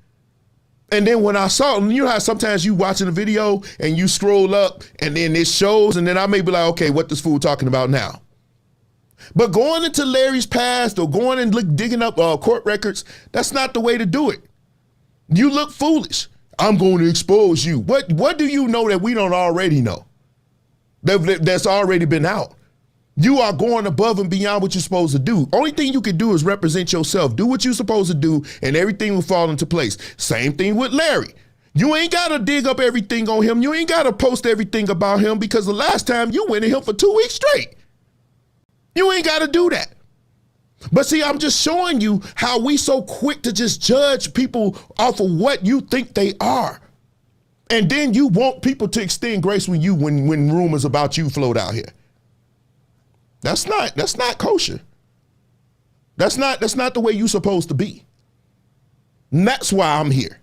And then when I saw it, you know how sometimes you watching a video and you scroll up and then it shows, and then I may be like, okay, what this fool talking about now? But going into Larry's past or going and digging up court records, that's not the way to do it. You look foolish. I'm going to expose you. What do you know that we don't already know? That's already been out. You are going above and beyond what you're supposed to do. Only thing you can do is represent yourself. Do what you're supposed to do, and everything will fall into place. Same thing with Larry. You ain't got to dig up everything on him. You ain't got to post everything about him, because the last time you went at him for 2 weeks straight. You ain't got to do that. But see, I'm just showing you how we so quick to just judge people off of what you think they are. And then you want people to extend grace with you when rumors about you float out here. That's not kosher. That's not the way you're supposed to be. And that's why I'm here.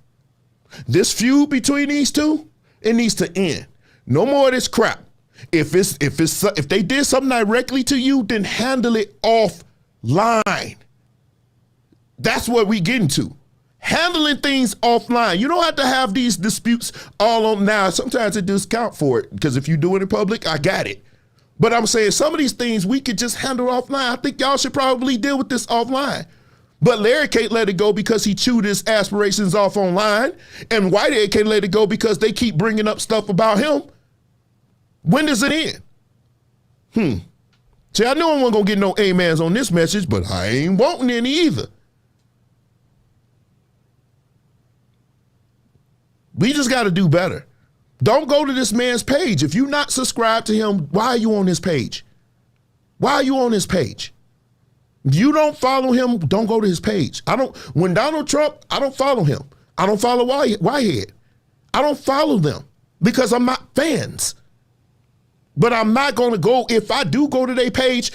This feud between these two, it needs to end. No more of this crap. If they did something directly to you, then handle it offline. That's what we get into. Handling things offline. You don't have to have these disputes all on now. Sometimes it does count for it, because if you do it in public, I got it. But I'm saying some of these things we could just handle offline. I think y'all should probably deal with this offline. But Larry can't let it go because he chewed his aspirations off online. And Whitehead can't let it go because they keep bringing up stuff about him. When does it end? See, I know I wasn't going to get no amens on this message, but I ain't wanting any either. We just got to do better. Don't go to this man's page. If you're not subscribed to him, why are you on his page? Why are you on his page? If you don't follow him, don't go to his page. When Donald Trump, I don't follow him. I don't follow Whitehead. I don't follow them because I'm not fans. But I'm not going to go, if I do go to their page,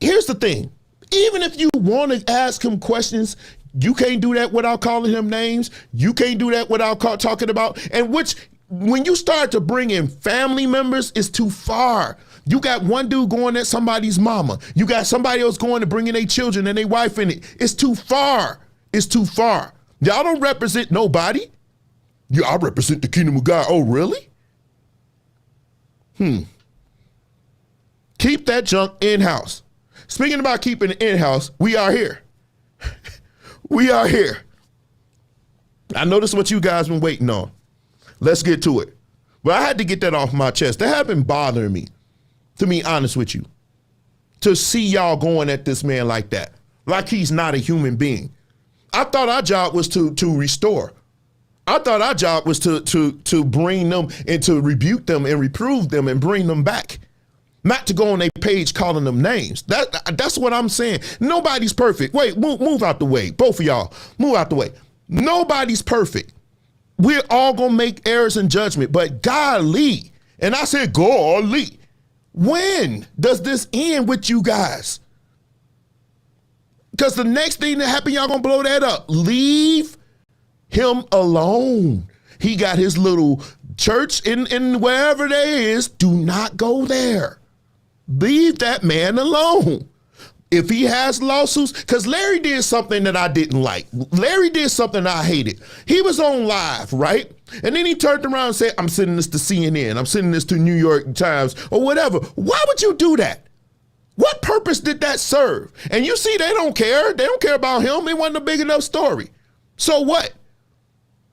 here's the thing. Even if you want to ask him questions, you can't do that without calling him names. You can't do that without talking about, when you start to bring in family members, it's too far. You got one dude going at somebody's mama. You got somebody else going to bring in their children and their wife in it. It's too far. It's too far. Y'all don't represent nobody. Yeah, I represent the kingdom of God. Oh, really? Keep that junk in-house. Speaking about keeping it in-house, we are here. We are here. I know this is what you guys been waiting on. Let's get to it. But I had to get that off my chest. That had been bothering me, to be honest with you, to see y'all going at this man like that, like he's not a human being. I thought our job was to restore. I thought our job was to bring them and to rebuke them and reprove them and bring them back. Not to go on their page calling them names. That's what I'm saying. Nobody's perfect. Wait, move out the way. Both of y'all, move out the way. Nobody's perfect. We're all going to make errors in judgment, but golly, and I said golly, when does this end with you guys? Because the next thing that happen, y'all going to blow that up. Leave him alone. He got his little church in wherever there is. Do not go there. Leave that man alone. If he has lawsuits, because Larry did something that I didn't like. Larry did something I hated. He was on live, right? And then he turned around and said, I'm sending this to CNN. I'm sending this to New York Times or whatever. Why would you do that? What purpose did that serve? And you see, they don't care. They don't care about him. It wasn't a big enough story. So what?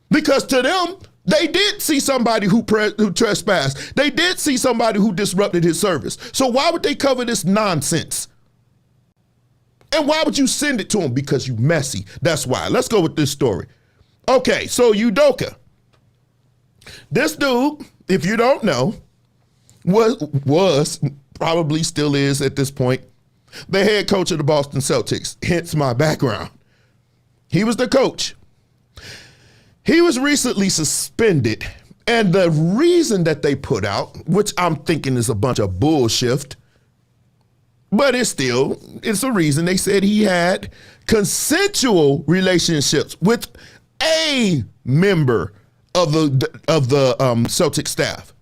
Because to them, they did see somebody who trespassed. They did see somebody who disrupted his service. So why would they cover this nonsense? And why would you send it to him? Because you messy. That's why. Let's go with this story. Okay, so UDOKA. This dude, if you don't know, was probably still is at this point, the head coach of the Boston Celtics, hence my background. He was the coach. He was recently suspended, and the reason that they put out, which I'm thinking is a bunch of bullshit, but it's a reason. They said he had consensual relationships with a member of the Celtic staff.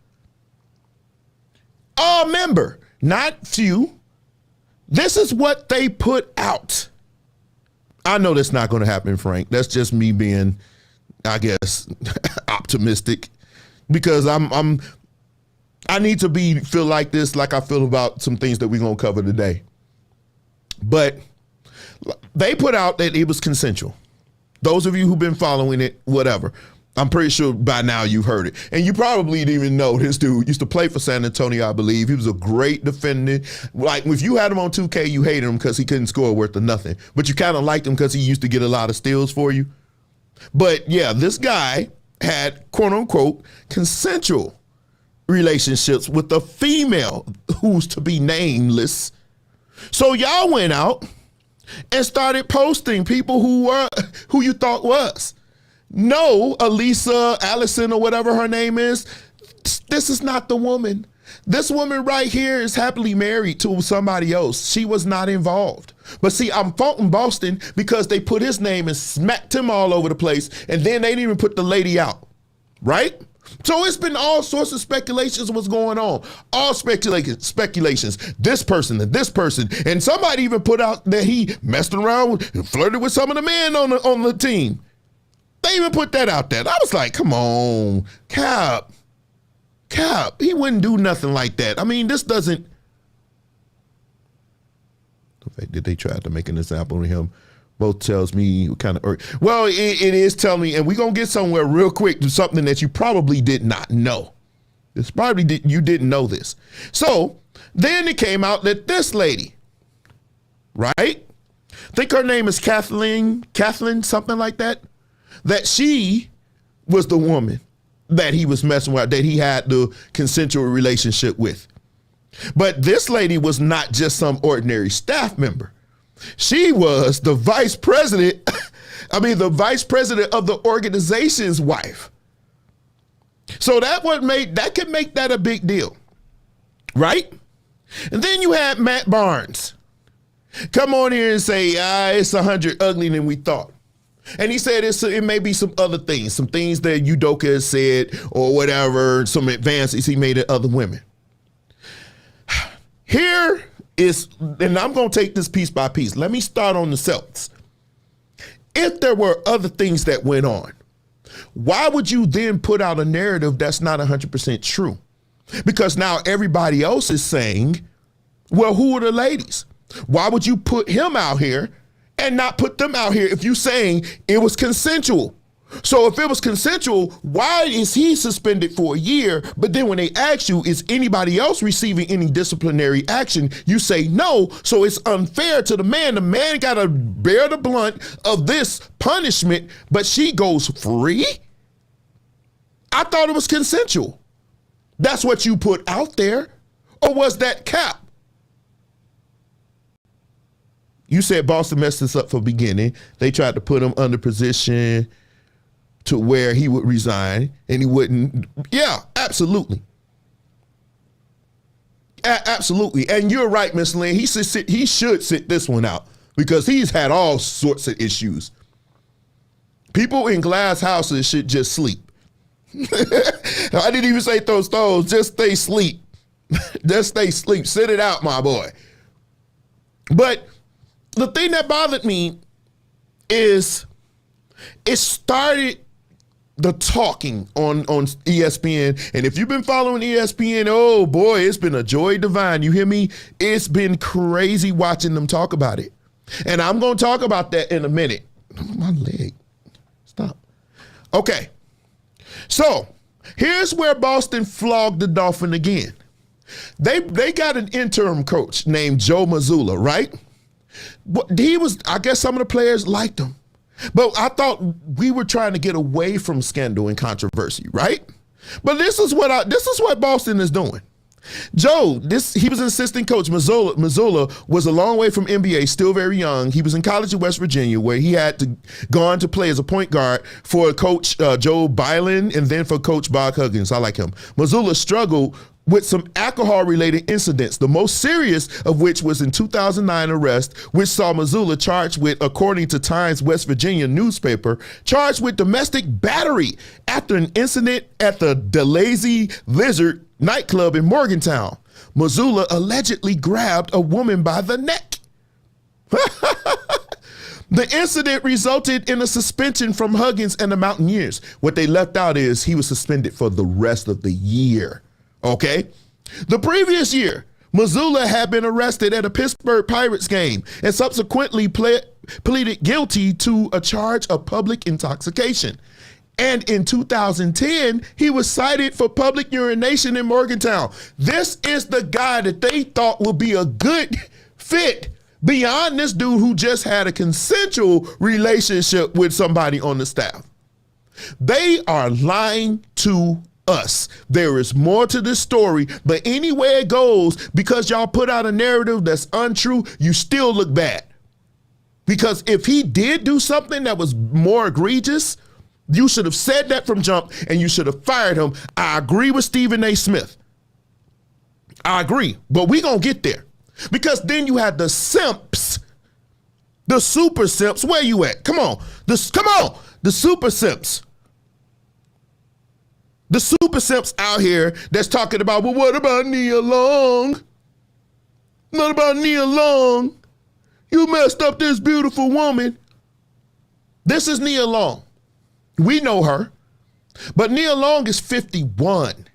A member, not few. This is what they put out. I know that's not going to happen, Frank. That's just me being, I guess, optimistic, because I need to feel like this, like I feel about some things that we're going to cover today. But they put out that it was consensual. Those of you who've been following it, whatever. I'm pretty sure by now you've heard it. And you probably didn't even know this dude used to play for San Antonio, I believe. He was a great defender. Like, if you had him on 2K, you hated him because he couldn't score worth of nothing. But you kind of liked him because he used to get a lot of steals for you. But yeah, this guy had, quote unquote, consensual relationships with a female who's to be nameless. So y'all went out and started posting people who you thought was. No, Elisa, Allison, or whatever her name is, this is not the woman. This woman right here is happily married to somebody else. She was not involved. But see, I'm faulting Boston because they put his name and smacked him all over the place, and then they didn't even put the lady out, right? So it's been all sorts of speculations of what's going on. All speculations. This person and this person. And somebody even put out that he messed around and flirted with some of the men on the team. They even put that out there. I was like, come on, Cap, he wouldn't do nothing like that. I mean, this doesn't. The fact that they tried to make an example of him both tells me what kind of, well, it is telling me, and we're going to get somewhere real quick to something that you probably did not know. It's probably you didn't know this. So then it came out that this lady, right? I think her name is Kathleen, something like that. That she was the woman that he was messing with, that he had the consensual relationship with. But this lady was not just some ordinary staff member. She was the vice president, the vice president of the organization's wife. So that could make that a big deal, right? And then you had Matt Barnes come on here and say, it's 100 uglier than we thought. And he said it may be some other things, some things that UDOKA has said or whatever, some advances he made at other women. Here is, and I'm going to take this piece by piece. Let me start on the Celtics. If there were other things that went on, why would you then put out a narrative that's not 100% true? Because now everybody else is saying, well, who are the ladies? Why would you put him out here and not put them out here if you're saying it was consensual? So if it was consensual, why is he suspended for a year? But then when they ask you, is anybody else receiving any disciplinary action? You say no. So it's unfair to the man. The man got to bear the blunt of this punishment, but she goes free? I thought it was consensual. That's what you put out there. Or was that Cap? You said Boston messed this up from the beginning. They tried to put him under position to where he would resign and he wouldn't. Yeah, absolutely. Absolutely. And you're right, Miss Lynn. He should sit this one out because he's had all sorts of issues. People in glass houses should just sleep. I didn't even say throw stones. Just stay sleep. Just stay sleep. Sit it out, my boy. But the thing that bothered me is it started the talking on ESPN. And if you've been following ESPN, oh boy, it's been a joy divine. You hear me? It's been crazy watching them talk about it. And I'm going to talk about that in a minute. My leg. Stop. Okay. So here's where Boston flogged the Dolphin again. They got an interim coach named Joe Mazzulla, right? I guess some of the players liked him. But I thought we were trying to get away from scandal and controversy, right? But this is what Boston is doing. Joe, he was an assistant coach. Mazzulla was a long way from NBA, still very young. He was in college in West Virginia, where he had to go on to play as a point guard for Coach Joe Byland and then for Coach Bob Huggins. I like him. Mazzulla struggled with some alcohol-related incidents, the most serious of which was in 2009 arrest, which saw Mazzulla charged with, according to Times West Virginia newspaper, charged with domestic battery after an incident at the DeLazy Lizard nightclub in Morgantown. Mazzulla allegedly grabbed a woman by the neck. The incident resulted in a suspension from Huggins and the Mountaineers. What they left out is he was suspended for the rest of the year. Okay. The previous year, Mazzulla had been arrested at a Pittsburgh Pirates game and subsequently pleaded guilty to a charge of public intoxication. And in 2010, he was cited for public urination in Morgantown. This is the guy that they thought would be a good fit beyond this dude who just had a consensual relationship with somebody on the staff. They are lying to us. There is more to this story, but anywhere it goes, because y'all put out a narrative that's untrue, you still look bad. Because if he did do something that was more egregious, you should have said that from jump and you should have fired him. I agree with Stephen A. Smith. I agree, but we gonna get there. Because then you had the simps, the super simps. Where you at? Come on, the super simps. The super simps out here that's talking about, well, what about Nia Long? What about Nia Long? You messed up this beautiful woman. This is Nia Long. We know her. But Nia Long is 51.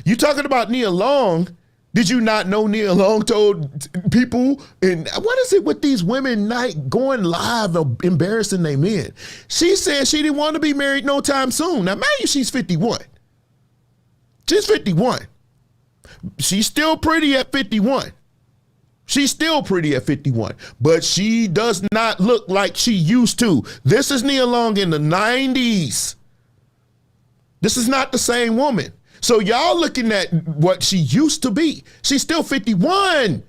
You talking about Nia Long? Did you not know Nia Long told people, and what is it with these women not going live or embarrassing their men? She said she didn't want to be married no time soon. Now, mind you, she's 51. She's 51. She's still pretty at 51. She's still pretty at 51, but she does not look like she used to. This is Nia Long in the 90s. This is not the same woman. So y'all looking at what she used to be. She's still 51.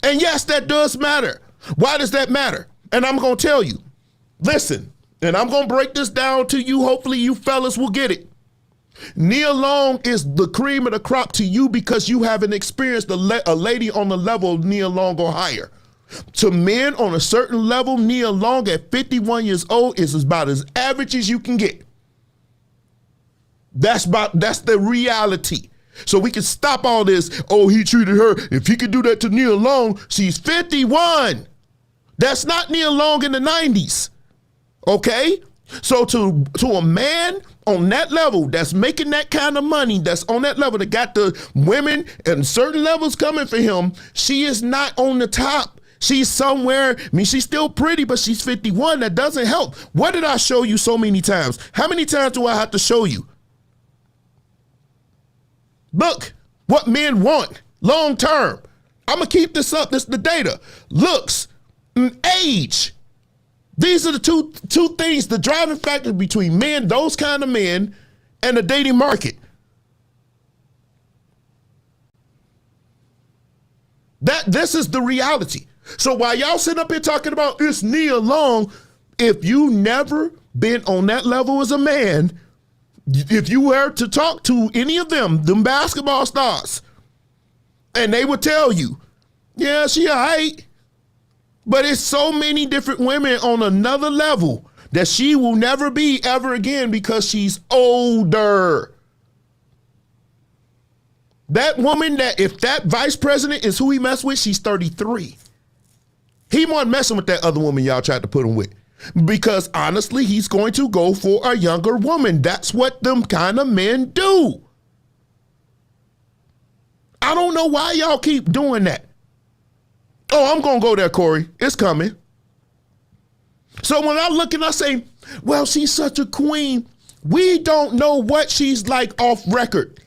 And yes, that does matter. Why does that matter? And I'm going to tell you. Listen, and I'm going to break this down to you. Hopefully you fellas will get it. Nia Long is the cream of the crop to you because you haven't experienced a lady on the level of Nia Long or higher. To men on a certain level, Nia Long at 51 years old is about as average as you can get. That's the reality. So we can stop all this. Oh, he treated her. If he could do that to Nia Long, she's 51. That's not Nia Long in the 90s. Okay? So to a man on that level that's making that kind of money, that's on that level, that got the women and certain levels coming for him, she is not on the top. She's somewhere. I mean, she's still pretty, but she's 51. That doesn't help. What did I show you so many times? How many times do I have to show you? Look, what men want long term. I'm going to keep this up. This is the data. Looks, age. These are the two things, the driving factor between men, those kind of men, and the dating market. This is the reality. So while y'all sitting up here talking about it's Nia Long, if you never been on that level as a man, if you were to talk to any of them basketball stars, and they would tell you, yeah, she all right. But it's so many different women on another level that she will never be ever again because she's older. That woman, that if that vice president is who he messed with, she's 33. He wasn't messing with that other woman y'all tried to put him with. Because honestly, he's going to go for a younger woman. That's what them kind of men do. I don't know why y'all keep doing that. Oh, I'm going to go there, Corey. It's coming. So when I look and I say, well, she's such a queen, we don't know what she's like off record.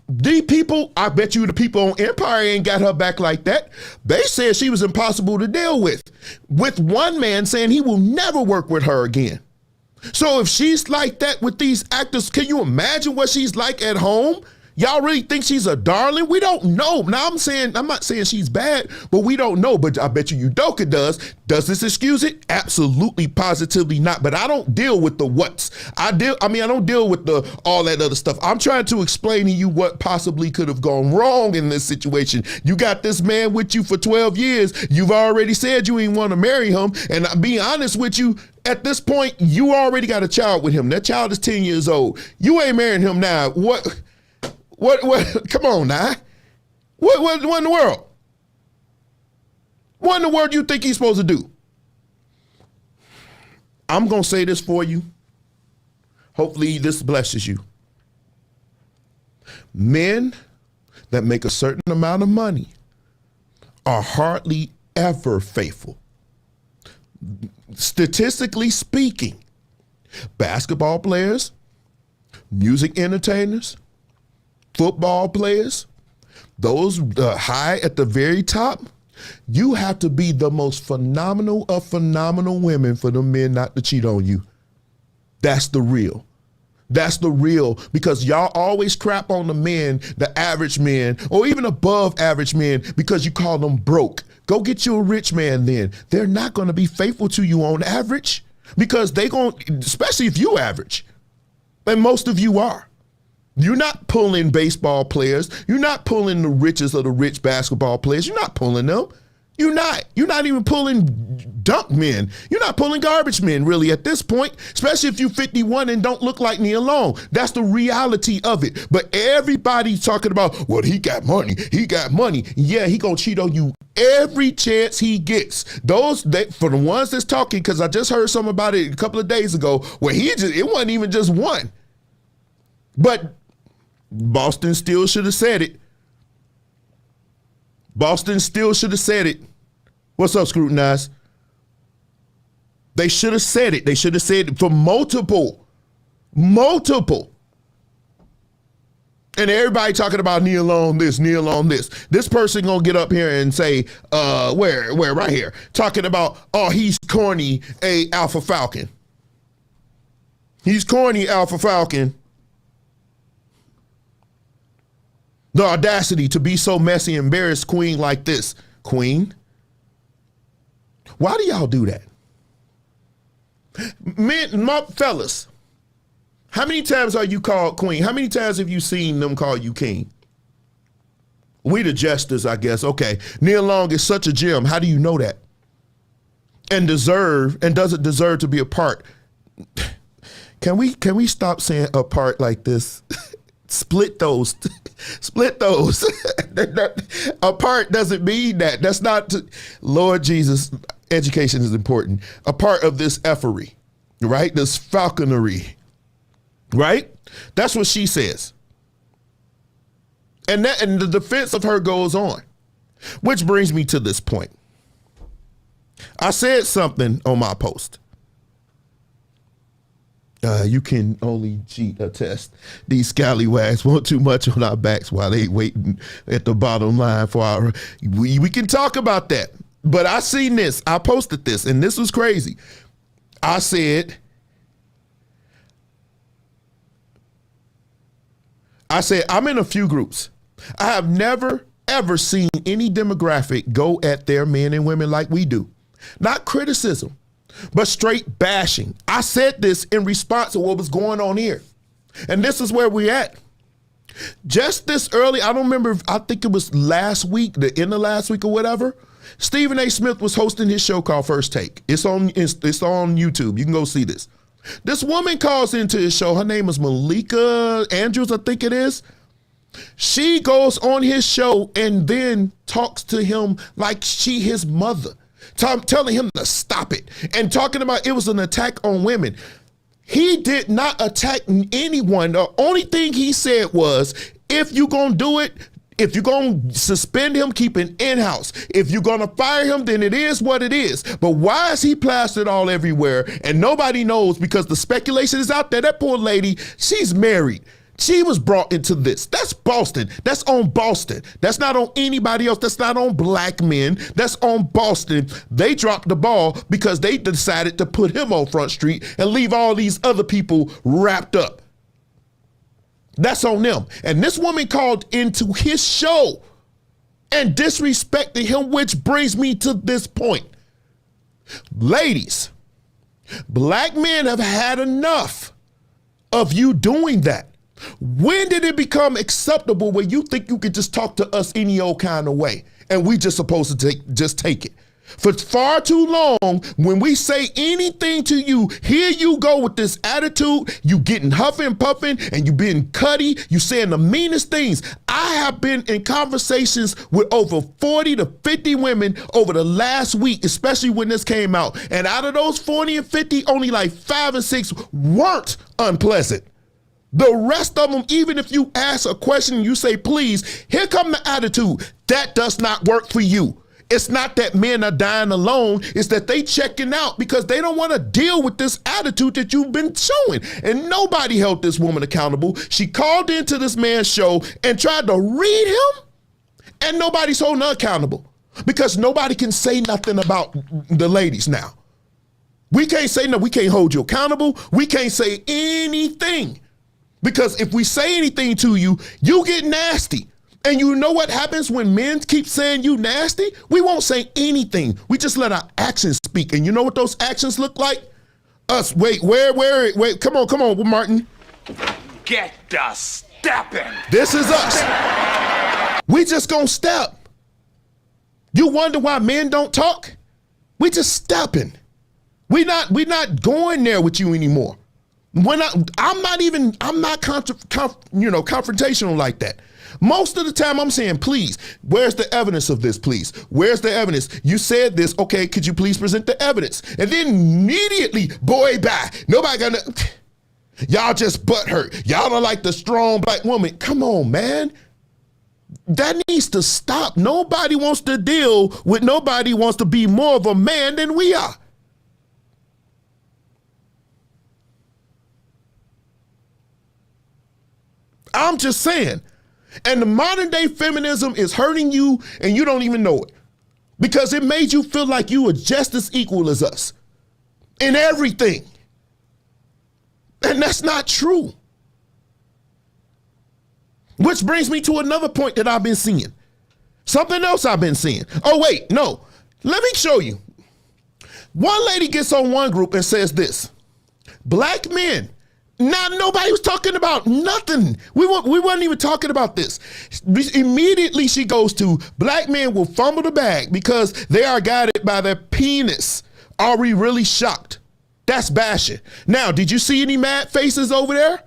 The people, I bet you the people on Empire ain't got her back like that. They said she was impossible to deal with one man saying he will never work with her again. So if she's like that with these actors, can you imagine what she's like at home? Y'all really think she's a darling? We don't know. Now I'm not saying she's bad, but we don't know. But I bet you UDOKA does. Does this excuse it? Absolutely, positively not. But I don't deal with the whats. I don't deal with all that other stuff. I'm trying to explain to you what possibly could have gone wrong in this situation. You got this man with you for 12 years. You've already said you ain't want to marry him. And I'll be honest with you, at this point, you already got a child with him. That child is 10 years old. You ain't marrying him now. What, come on now. What in the world? What in the world do you think he's supposed to do? I'm going to say this for you. Hopefully this blesses you. Men that make a certain amount of money are hardly ever faithful. Statistically speaking, Basketball players, music entertainers, football players, those high at the very top, you have to be the most phenomenal of phenomenal women for the men not to cheat on you. That's the real. That's the real, because y'all always crap on the men, the average men, or even above average men, because you call them broke. Go get you a rich man then. They're not going to be faithful to you on average, because they going, especially if you average, and most of you are. You're not pulling baseball players. You're not pulling the richest of the rich basketball players. You're not pulling them. You're not. You're not even pulling dunk men. You're not pulling garbage men, really, at this point, especially if you're 51 and don't look like Nia Long. That's the reality of it. But everybody's talking about, well, he got money. He got money. Yeah, he gonna cheat on you every chance he gets. For the ones that's talking, because I just heard something about it a couple of days ago, where it wasn't even just one. But Boston still should have said it. Boston still should have said it. What's up, Scrutinize? They should have said it. They should have said it for multiple. And everybody talking about Nia Long this, Nia Long this. This person gonna get up here and say, where right here, talking about, oh, he's corny, Alpha Falcon. He's corny, Alpha Falcon. The audacity to be so messy and embarrass Queen like this. Queen? Why do y'all do that? Men, fellas, how many times are you called Queen? How many times have you seen them call you King? We the jesters, I guess. Okay. Nia Long is such a gem. How do you know that? And doesn't deserve to be a part. Can we stop saying a part like this? Split those. Split those. A part doesn't mean that. That's not, Lord Jesus, education is important. A part of this effery, right? This falconry, right? That's what she says. And the defense of her goes on, which brings me to this point. I said something on my post. You can only cheat a test. These scallywags want too much on our backs while they waiting at the bottom line for our. We can talk about that. But I seen this. I posted this, and this was crazy. I said, I'm in a few groups. I have never, ever seen any demographic go at their men and women like we do. Not criticism, but straight bashing. I said this in response to what was going on here. And this is where we're at. Just this early, I don't remember, I think it was last week, the end of last week or whatever, Stephen A. Smith was hosting his show called First Take. It's on YouTube. You can go see this. This woman calls into his show. Her name is Malika Andrews, I think it is. She goes on his show and then talks to him like she his mother, telling him to stop it and talking about it was an attack on women. He did not attack anyone. The only thing he said was, if you're going to do it, if you're going to suspend him, keep him in-house. If you're going to fire him, then it is what it is. But why is he plastered all everywhere and nobody knows, because the speculation is out there. That poor lady, she's married. She was brought into this. That's Boston. That's on Boston. That's not on anybody else. That's not on black men. That's on Boston. They dropped the ball because they decided to put him on Front Street and leave all these other people wrapped up. That's on them. And this woman called into his show and disrespected him, which brings me to this point. Ladies, black men have had enough of you doing that. When did it become acceptable where you think you could just talk to us any old kind of way and we just supposed to just take it? For far too long, when we say anything to you, here you go with this attitude, you getting huffing, puffing, and you being cutty, you saying the meanest things. I have been in conversations with over 40 to 50 women over the last week, especially when this came out. And out of those 40 and 50, only like 5 and 6 weren't unpleasant. The rest of them, even if you ask a question and you say, please, here come the attitude. That does not work for you. It's not that men are dying alone. It's that they checking out because they don't want to deal with this attitude that you've been showing. And nobody held this woman accountable. She called into this man's show and tried to read him, and nobody's holding her accountable because nobody can say nothing about the ladies now. We can't say no. We can't hold you accountable. We can't say anything because if we say anything to you, you get nasty. And you know what happens when men keep saying you nasty? We won't say anything. We just let our actions speak. And you know what those actions look like? Us. Wait, come on, Martin. Get the stepping. This is us. We just gonna step. You wonder why men don't talk? We just stepping. We not going there with you anymore. I'm not confrontational like that. Most of the time I'm saying, please, where's the evidence of this, please? Where's the evidence? You said this, okay, could you please present the evidence? And then immediately, boy, bye. Nobody gonna, y'all just butthurt. Y'all don't like the strong black woman. Come on, man. That needs to stop. Nobody wants to deal with, nobody wants to be more of a man than we are. I'm just saying. And the modern day feminism is hurting you and you don't even know it because it made you feel like you were just as equal as us in everything. And that's not true. Which brings me to another point that I've been seeing. Something else I've been seeing. Oh, wait, no. Let me show you. One lady gets on one group and says this: black men. Now, nobody was talking about nothing. We weren't even talking about this. Immediately she goes to, black men will fumble the bag because they are guided by their penis. Are we really shocked? That's bashing. Now, did you see any mad faces over there?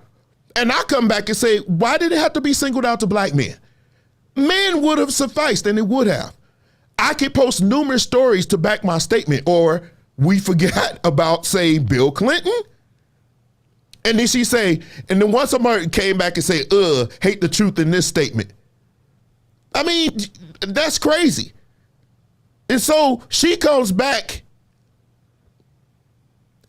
And I come back and say, why did it have to be singled out to black men? Men would have sufficed, and it would have. I could post numerous stories to back my statement, or we forgot about, say, Bill Clinton. And then she say, and then once somebody came back and say, hate the truth in this statement. I mean, that's crazy. And so she comes back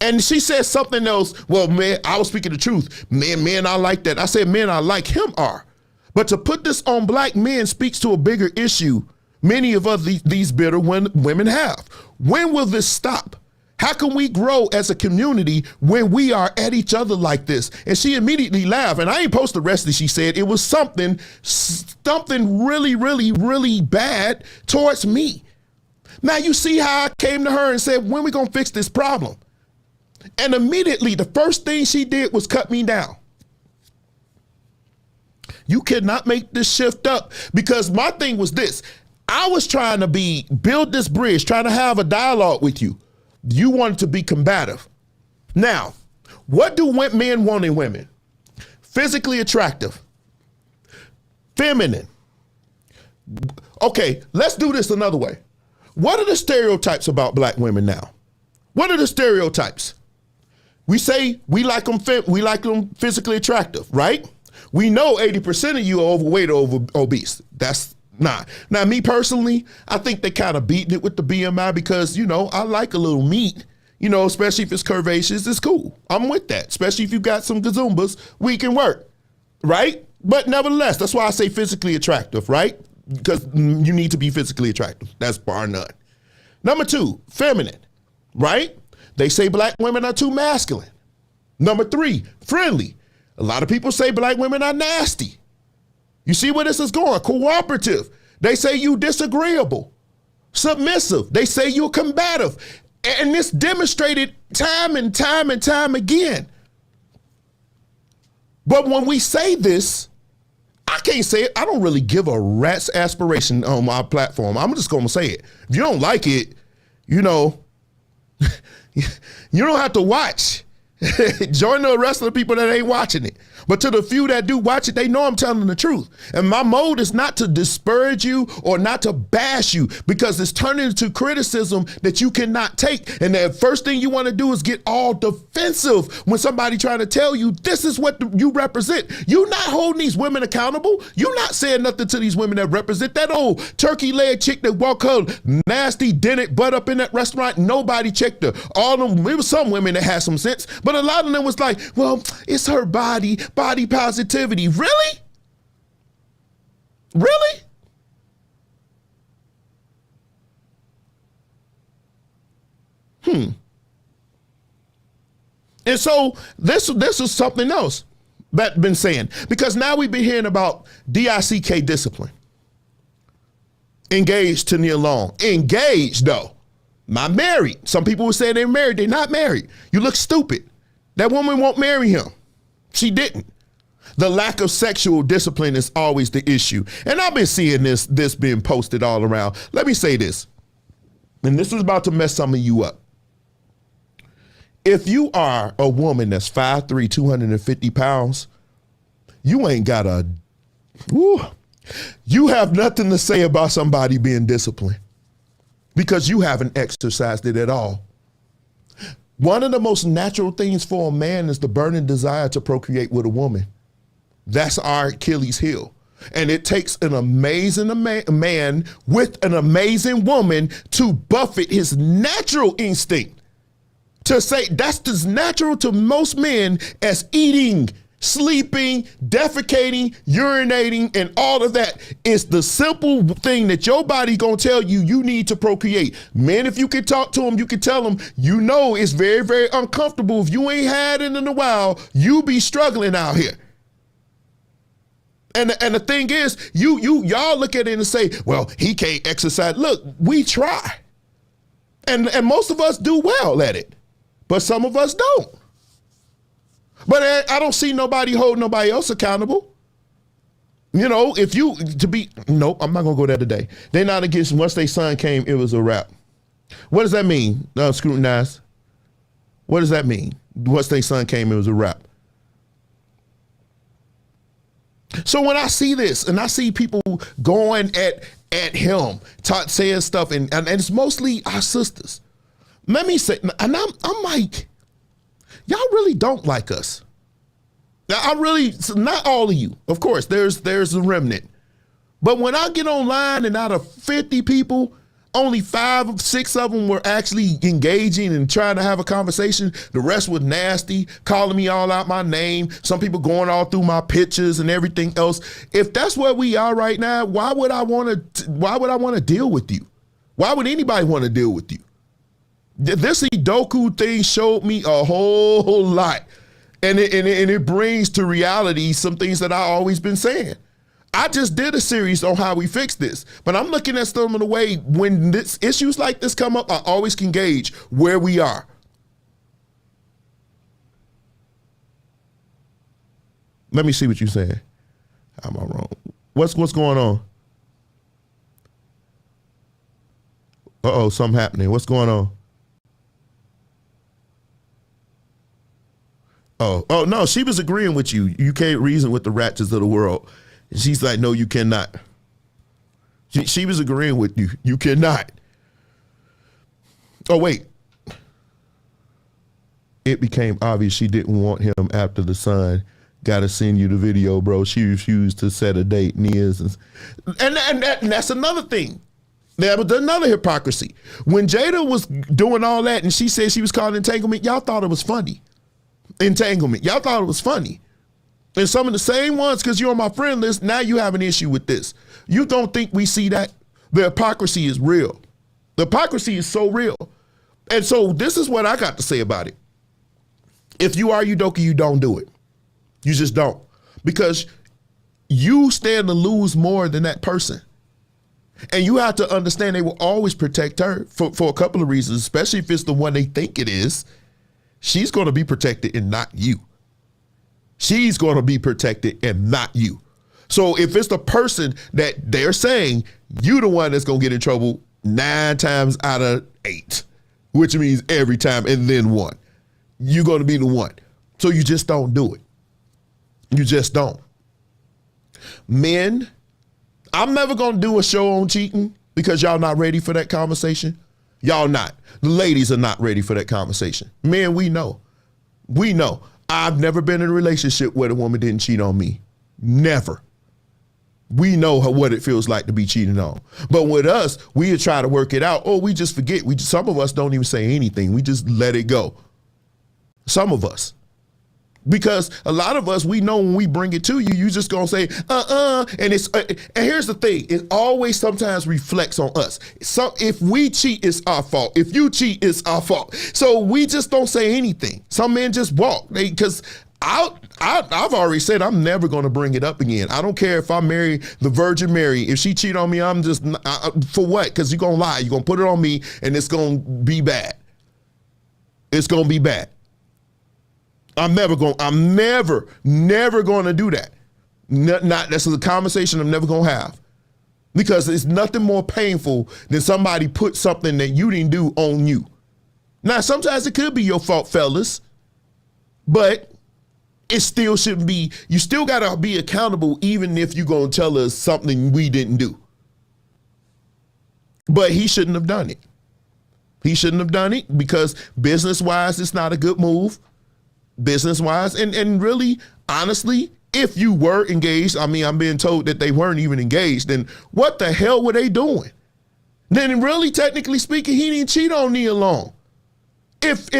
and she says something else. Well, man, I was speaking the truth. Men, I like that. I said, men, I like him are. But to put this on black men speaks to a bigger issue many of us, these bitter women have. When will this stop? How can we grow as a community when we are at each other like this? And she immediately laughed. And I ain't post the rest that she said. It was something really, really, really bad towards me. Now you see how I came to her and said, when we gonna fix this problem? And immediately the first thing she did was cut me down. You cannot make this shift up, because my thing was this. I was trying to build this bridge, trying to have a dialogue with you. You wanted to be combative. Now, what do men want in women? Physically attractive, feminine. Okay, let's do this another way. What are the stereotypes about black women now? What are the stereotypes? We say we like them physically attractive, right? We know 80% of you are overweight or obese. That's not. Now, me personally, I think they kind of beating it with the BMI because, I like a little meat, especially if it's curvaceous, it's cool. I'm with that, especially if you got some gazumbas, we can work, right? But nevertheless, that's why I say physically attractive, right? Because you need to be physically attractive. That's bar none. Number 2, feminine, right? They say black women are too masculine. Number 3, friendly. A lot of people say black women are nasty. You see where this is going? Cooperative. They say you disagreeable. Submissive. They say you're combative. And this demonstrated time and time and time again. But when we say this, I can't say it. I don't really give a rat's aspiration on my platform. I'm just going to say it. If you don't like it, you don't have to watch. Join the rest of the people that ain't watching it. But to the few that do watch it, they know I'm telling the truth. And my mode is not to disparage you or not to bash you, because it's turning into criticism that you cannot take. And the first thing you want to do is get all defensive when somebody trying to tell you this is what you represent. You're not holding these women accountable. You're not saying nothing to these women that represent that old turkey leg chick that walked her nasty dented butt up in that restaurant. Nobody checked her. All them, it was some women that had some sense, but a lot of them was like, well, it's her body positivity. Really? Really? And so this is something else that been saying, because now we've been hearing about DICK discipline. Engaged to Neil Long. Engaged though. Not married. Some people would say they're married. They're not married. You look stupid. That woman won't marry him. She didn't. The lack of sexual discipline is always the issue. And I've been seeing this being posted all around. Let me say this, and this is about to mess some of you up. If you are a woman that's 5'3", 250 pounds, you ain't got you have nothing to say about somebody being disciplined, because you haven't exercised it at all. One of the most natural things for a man is the burning desire to procreate with a woman. That's our Achilles heel. And it takes an amazing man with an amazing woman to buffet his natural instinct. To say that's as natural to most men as eating, sleeping, defecating, urinating, and all of that. Is the simple thing that your body gonna tell you you need to procreate. Men, if you can talk to them, you can tell them, you know it's very, very uncomfortable. If you ain't had it in a while, you be struggling out here. And the thing is, y'all look at it and say, well, he can't exercise. Look, we try. And most of us do well at it, but some of us don't. But I don't see nobody holding nobody else accountable. You know, nope, I'm not gonna go there today. They're not against, once their son came, it was a wrap. What does that mean? Scrutinize. What does that mean? Once their son came, it was a wrap. So when I see this and I see people going at him, saying stuff, and it's mostly our sisters. Let me say, and I'm like, y'all really don't like us. Now, not all of you. Of course, there's a remnant. But when I get online and out of 50 people, only 5 or 6 of them were actually engaging and trying to have a conversation. The rest was nasty, calling me all out my name. Some people going all through my pictures and everything else. If that's where we are right now, why would I want to deal with you? Why would anybody want to deal with you? This UDOKA thing showed me a whole lot. And it brings to reality some things that I've always been saying. I just did a series on how we fix this, but I'm looking at some of the way when issues like this come up, I always can gauge where we are. Let me see what you're saying. How am I wrong? What's going on? Uh-oh, something happening. What's going on? Oh, no, she was agreeing with you. You can't reason with the ratchets of the world. And she's like, no, you cannot. She was agreeing with you. You cannot. Oh, wait. It became obvious she didn't want him after the son. Got to send you the video, bro. She refused to set a date. And that's another thing. That was another hypocrisy. When Jada was doing all that and she said she was called entanglement, y'all thought it was funny. Entanglement. Y'all thought it was funny. And some of the same ones, because you're on my friend list, now you have an issue with this. You don't think we see that? The hypocrisy is real. The hypocrisy is so real. And so this is what I got to say about it. If you are UDOKA, you don't do it. You just don't. Because you stand to lose more than that person. And you have to understand they will always protect her for a couple of reasons, especially if it's the one they think it is. She's going to be protected and not you. She's going to be protected and not you. So if it's the person that they're saying, you the one that's going to get in trouble 9 times out of 8, which means every time and then 1, you're going to be the one. So you just don't do it. You just don't. Men, I'm never going to do a show on cheating because y'all not ready for that conversation. Y'all not. The ladies are not ready for that conversation. Men, we know. We know. I've never been in a relationship where the woman didn't cheat on me. Never. We know what it feels like to be cheated on. But with us, we try to work it out. Oh, we just forget. Some of us don't even say anything. We just let it go. Some of us. Because a lot of us, we know when we bring it to you, you just gonna say, and it's, and here's the thing, it always sometimes reflects on us. So if we cheat, it's our fault. If you cheat, it's our fault. So we just don't say anything. Some men just walk, because I've already said I'm never gonna bring it up again. I don't care if I marry the Virgin Mary. If she cheat on me, I'm just, for what? Because you're gonna lie, you're gonna put it on me, and it's gonna be bad. It's gonna be bad. I'm never going to do that. That's a conversation I'm never going to have, because it's nothing more painful than somebody put something that you didn't do on you. Now, sometimes it could be your fault, fellas, but it still shouldn't be. You still got to be accountable, even if you're going to tell us something we didn't do. But he shouldn't have done it. He shouldn't have done it because business-wise, it's not a good move. Business-wise, and really, honestly, if you were engaged, I mean, I'm being told that they weren't even engaged, then what the hell were they doing? Then really, technically speaking, he didn't cheat on Nia Long. If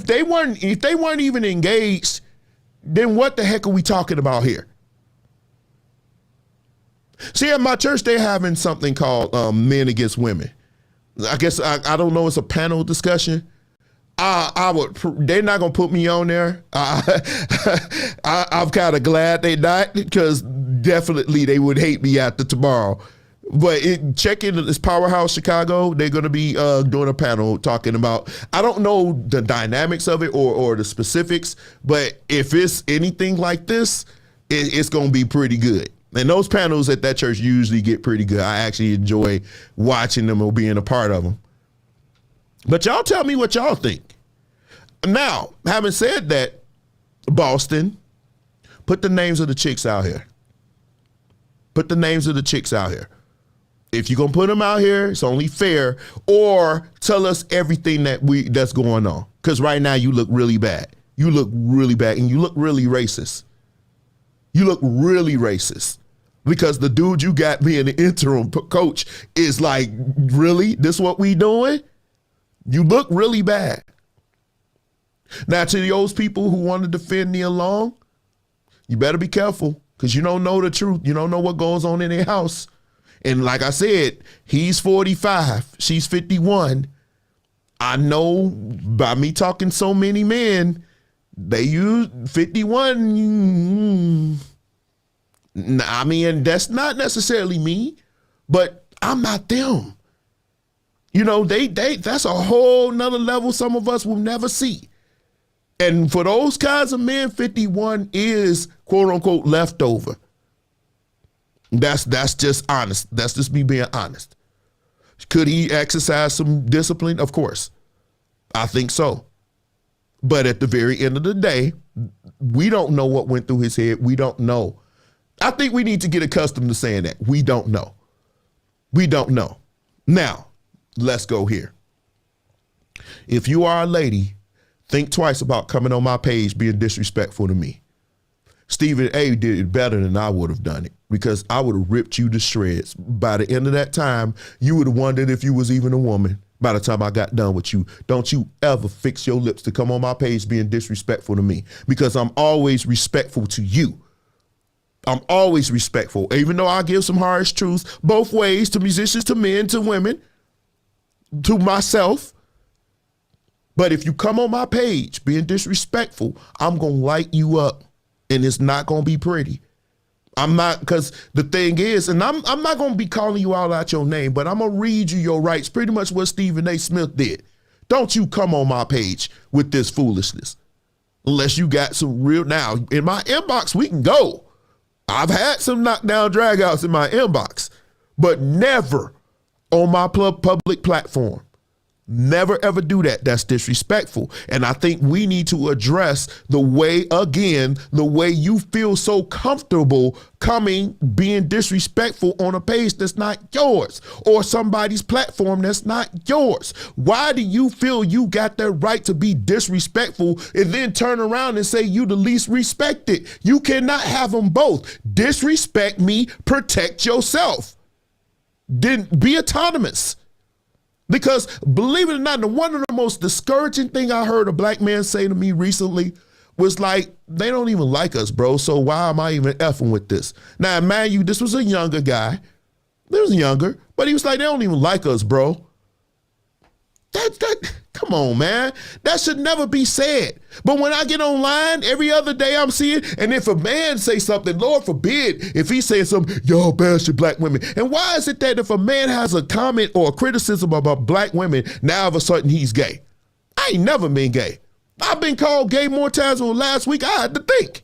they weren't even engaged, then what the heck are we talking about here? See, at my church, they're having something called Men Against Women. I guess, I don't know, it's a panel discussion. They're not gonna put me on there. I'm kind of glad they not, because definitely they would hate me after tomorrow. But check into this Powerhouse Chicago. They're gonna be doing a panel talking about, I don't know the dynamics of it or the specifics, but if it's anything like this, it's gonna be pretty good. And those panels at that church usually get pretty good. I actually enjoy watching them or being a part of them. But y'all tell me what y'all think. Now, having said that, Boston, put the names of the chicks out here. Put the names of the chicks out here. If you're going to put them out here, it's only fair. Or tell us everything that's going on. Because right now you look really bad. You look really bad, and you look really racist. You look really racist. Because the dude you got being the interim coach is like, really? This what we doing? You look really bad. Now, to those people who want to defend Nia Long, you better be careful, because you don't know the truth. You don't know what goes on in their house. And like I said, he's 45, she's 51. I know by me talking so many men, they use 51. I mean, that's not necessarily me, but I'm not them. You know, that's a whole nother level some of us will never see. And for those kinds of men, 51 is quote unquote leftover. That's just honest. That's just me being honest. Could he exercise some discipline? Of course. I think so. But at the very end of the day, we don't know what went through his head. We don't know. I think we need to get accustomed to saying that. We don't know. We don't know. Now, let's go here. If you are a lady, think twice about coming on my page being disrespectful to me. Stephen A. did it better than I would have done it, because I would have ripped you to shreds. By the end of that time, you would have wondered if you was even a woman by the time I got done with you. Don't you ever fix your lips to come on my page being disrespectful to me, because I'm always respectful to you. I'm always respectful, even though I give some harsh truths both ways, to musicians, to men, to women, to myself. But if you come on my page being disrespectful, I'm going to light you up, and it's not going to be pretty. I'm not, because the thing is, and I'm not going to be calling you out your name, but I'm going to read you your rights, pretty much what Stephen A. Smith did. Don't you come on my page with this foolishness unless you got some real, now in my inbox, we can go. I've had some knockdown dragouts in my inbox, but never on my public platform. Never ever do that. That's disrespectful. And I think we need to address the way you feel so comfortable being disrespectful on a page that's not yours or somebody's platform that's not yours. Why do you feel you got the right to be disrespectful and then turn around and say you the least respected? You cannot have them both. Disrespect me, protect yourself. Then be autonomous. Because believe it or not, one of the most discouraging thing I heard a black man say to me recently was like, they don't even like us, bro. So why am I even effing with this? Now, mind you, this was a younger guy. He was younger, but he was like, they don't even like us, bro. Come on, man. That should never be said. But when I get online every other day, I'm seeing, and if a man say something, Lord forbid, if he says something, y'all bashing black women. And why is it that if a man has a comment or a criticism about black women, now all of a sudden he's gay? I ain't never been gay. I've been called gay more times than last week. I had to think,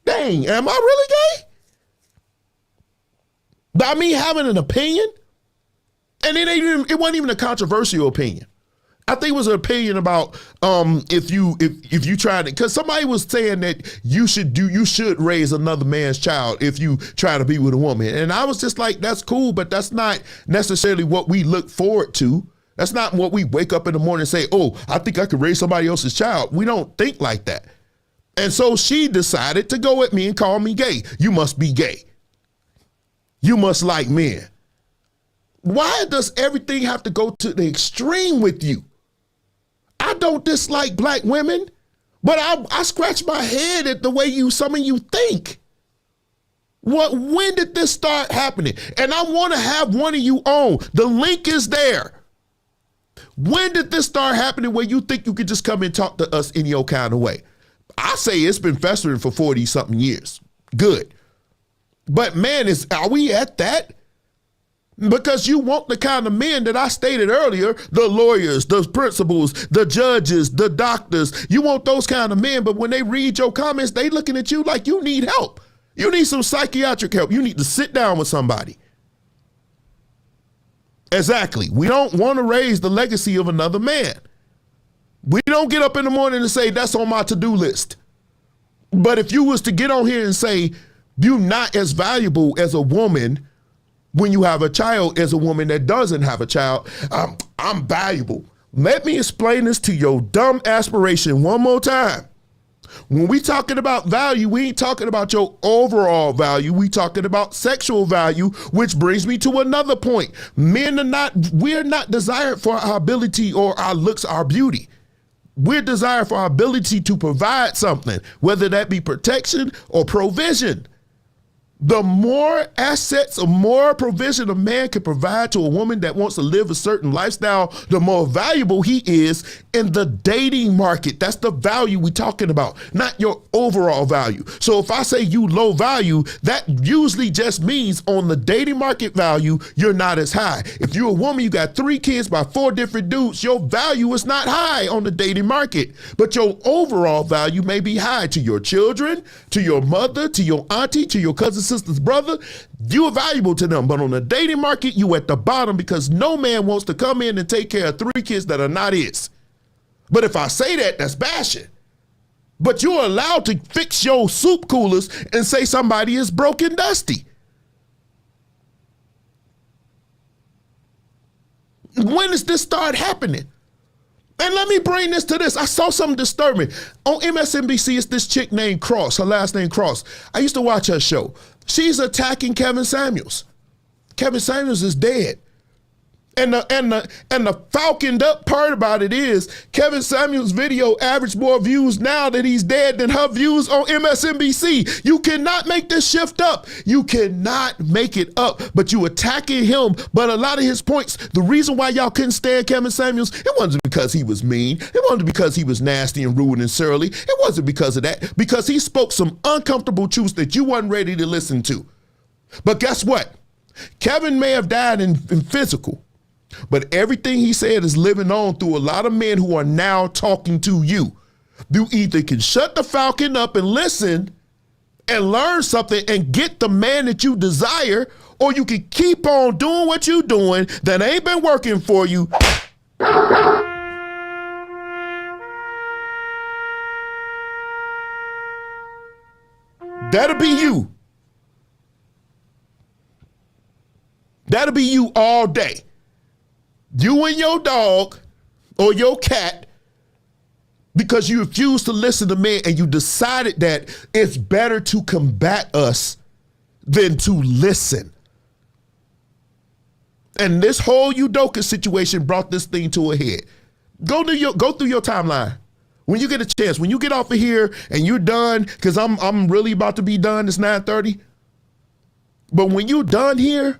dang, am I really gay? By me having an opinion, and it wasn't even a controversial opinion. I think it was an opinion about if you tried it, because somebody was saying that you should raise another man's child if you try to be with a woman. And I was just like, that's cool, but that's not necessarily what we look forward to. That's not what we wake up in the morning and say, oh, I think I could raise somebody else's child. We don't think like that. And so she decided to go at me and call me gay. You must be gay. You must like men. Why does everything have to go to the extreme with you? I don't dislike black women, but I scratch my head at the way some of you think. When did this start happening? And I want to have one of you on. The link is there. When did this start happening where you think you could just come and talk to us in your kind of way? I say it's been festering for 40 something years. Good. But man, are we at that? Because you want the kind of men that I stated earlier, the lawyers, the principals, the judges, the doctors. You want those kind of men, but when they read your comments, they looking at you like you need help. You need some psychiatric help. You need to sit down with somebody. Exactly. We don't want to raise the legacy of another man. We don't get up in the morning and say, that's on my to-do list. But if you was to get on here and say, you're not as valuable as a woman when you have a child as a woman that doesn't have a child, I'm valuable. Let me explain this to your dumb aspiration one more time. When we talking about value, we ain't talking about your overall value. We talking about sexual value, which brings me to another point. We're not desired for our ability or our looks, our beauty. We're desired for our ability to provide something, whether that be protection or provision. The more assets or more provision a man can provide to a woman that wants to live a certain lifestyle, the more valuable he is in the dating market. That's the value we're talking about, not your overall value. So if I say you low value, that usually just means on the dating market value, you're not as high. If you're a woman, you got 3 kids by 4 different dudes, your value is not high on the dating market, but your overall value may be high to your children, to your mother, to your auntie, to your cousin, sister's brother. You are valuable to them, but on the dating market, you at the bottom because no man wants to come in and take care of 3 kids that are not his. But if I say that, that's bashing. But you're allowed to fix your soup coolers and say somebody is broke and dusty. When does this start happening? And let me bring this to this. I saw something disturbing. On MSNBC, it's this chick named Cross. Her last name Cross. I used to watch her show. She's attacking Kevin Samuels. Kevin Samuels is dead. And the falconed up part about it is Kevin Samuels' video averaged more views now that he's dead than her views on MSNBC. You cannot make this shift up. You cannot make it up, but you attacking him. But a lot of his points, the reason why y'all couldn't stand Kevin Samuels, it wasn't because he was mean. It wasn't because he was nasty and rude and surly. It wasn't because of that, because he spoke some uncomfortable truths that you wasn't ready to listen to. But guess what? Kevin may have died in physical, but everything he said is living on through a lot of men who are now talking to you. You either can shut the falcon up and listen and learn something and get the man that you desire, or you can keep on doing what you're doing that ain't been working for you That'll be you. That'll be you all day. You and your dog or your cat, because you refuse to listen to men and you decided that it's better to combat us than to listen. And this whole UDOKA situation brought this thing to a head. Go through your timeline. When you get a chance, when you get off of here and you're done, because I'm really about to be done, it's 9:30. But when you're done here,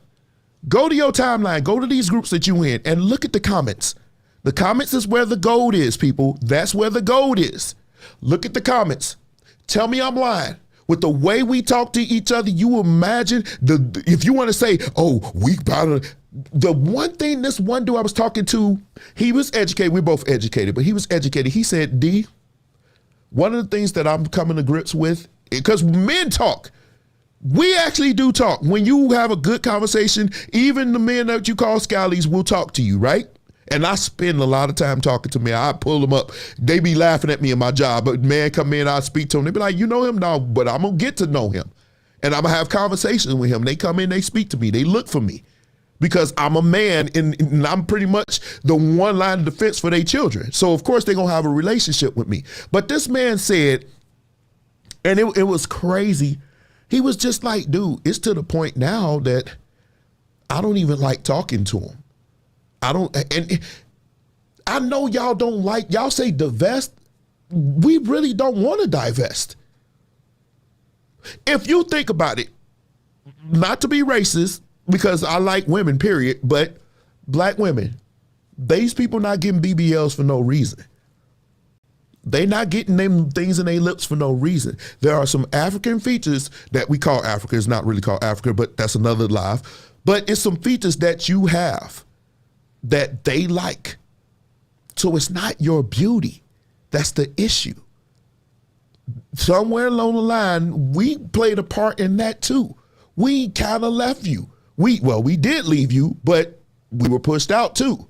go to your timeline, go to these groups that you in and look at the comments. The comments is where the gold is, people. That's where the gold is. Look at the comments. Tell me I'm lying. With the way we talk to each other, you imagine if you want to say, oh, we better. The one thing, this one dude I was talking to, he was educated. We're both educated, but he was educated. He said, D, one of the things that I'm coming to grips with, because men talk. We actually do talk. When you have a good conversation, even the men that you call scallies will talk to you, right? And I spend a lot of time talking to men. I pull them up. They be laughing at me in my job, but man come in, I speak to them. They be like, you know him? No, but I'm going to get to know him. And I'm going to have conversations with him. They come in, they speak to me. They look for me because I'm a man and I'm pretty much the one line of defense for their children. So of course they're going to have a relationship with me. But this man said, and it was crazy. He was just like, dude, it's to the point now that I don't even like talking to him. And I know y'all don't like, y'all say divest. We really don't want to divest. If you think about it, not to be racist, because I like women, period, but black women, these people not getting BBLs for no reason. They not getting them things in their lips for no reason. There are some African features that we call Africa. It's not really called Africa, but that's another live. But it's some features that you have that they like. So it's not your beauty. That's the issue. Somewhere along the line, we played a part in that too. We kind of left you. We did leave you, but we were pushed out too.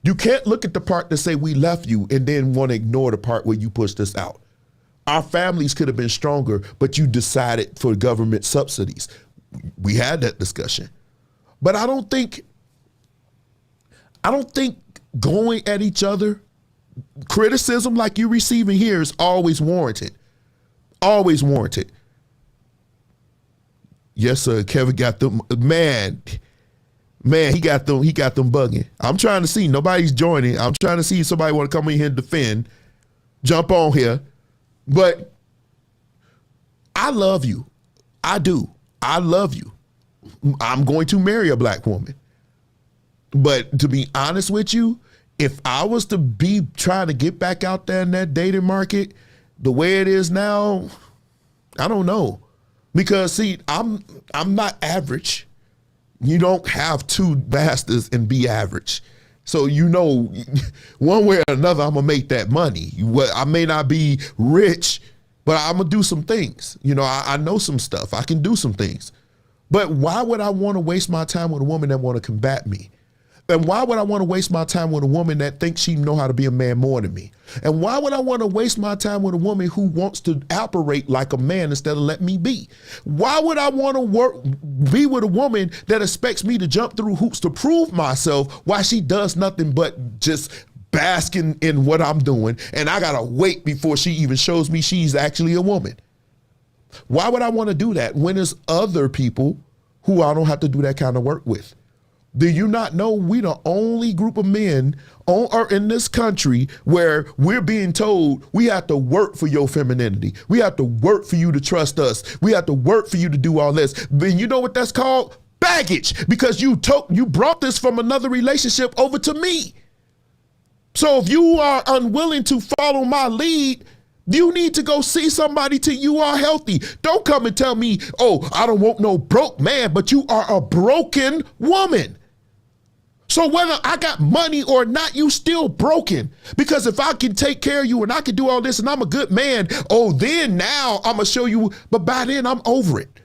You can't look at the part that say we left you and then want to ignore the part where you pushed us out. Our families could have been stronger, but you decided for government subsidies. We had that discussion. But I don't think going at each other, criticism like you're receiving here is always warranted. Always warranted. Yes, sir. Kevin got them. Man, he got them bugging. I'm trying to see. Nobody's joining. I'm trying to see if somebody want to come in here and defend. Jump on here. But I love you. I do. I love you. I'm going to marry a black woman. But to be honest with you, if I was to be trying to get back out there in that dating market the way it is now, I don't know. Because see, I'm not average. You don't have two bastards and be average. So you know, one way or another, I'm gonna make that money. I may not be rich, but I'm gonna do some things. You know, I know some stuff. I can do some things. But why would I want to waste my time with a woman that want to combat me? And why would I want to waste my time with a woman that thinks she know how to be a man more than me? And why would I want to waste my time with a woman who wants to operate like a man instead of let me be? Why would I want to be with a woman that expects me to jump through hoops to prove myself while she does nothing but just basking in what I'm doing, and I gotta wait before she even shows me she's actually a woman? Why would I want to do that when there's other people who I don't have to do that kind of work with? Do you not know we the only group of men in this country where we're being told we have to work for your femininity. We have to work for you to trust us. We have to work for you to do all this. Then you know what that's called? Baggage, because you brought this from another relationship over to me. So if you are unwilling to follow my lead, you need to go see somebody till you are healthy. Don't come and tell me, oh, I don't want no broke man, but you are a broken woman. So whether I got money or not, you still broken. Because if I can take care of you and I can do all this and I'm a good man, oh, then now I'm going to show you. But by then I'm over it.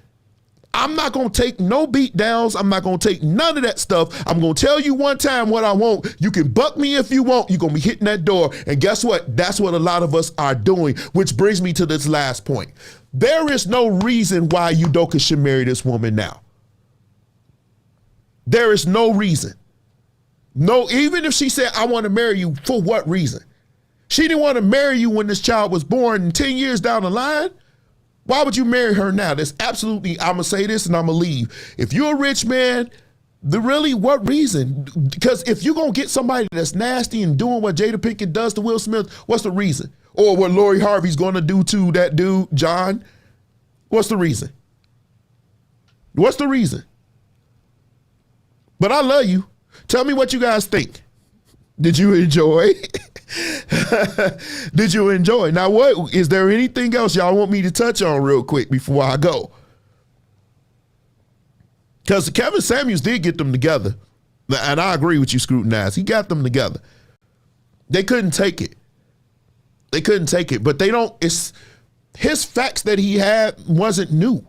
I'm not going to take no beat downs. I'm not going to take none of that stuff. I'm going to tell you one time what I want. You can buck me if you want. You're going to be hitting that door. And guess what? That's what a lot of us are doing, which brings me to this last point. There is no reason why UDOKA should marry this woman now. There is no reason. No, even if she said, I want to marry you, for what reason? She didn't want to marry you when this child was born, and 10 years down the line. Why would you marry her now? That's absolutely, I'm going to say this and I'm going to leave. If you're a rich man, what reason? Because if you're going to get somebody that's nasty and doing what Jada Pinkett does to Will Smith, what's the reason? Or what Lori Harvey's going to do to that dude, John? What's the reason? What's the reason? But I love you. Tell me what you guys think. Did you enjoy? Did you enjoy? Now, what is there anything else y'all want me to touch on real quick before I go? Because Kevin Samuels did get them together. And I agree with you, Scrutinize. He got them together. They couldn't take it. They couldn't take it. But they don't, it's his facts that he had wasn't new.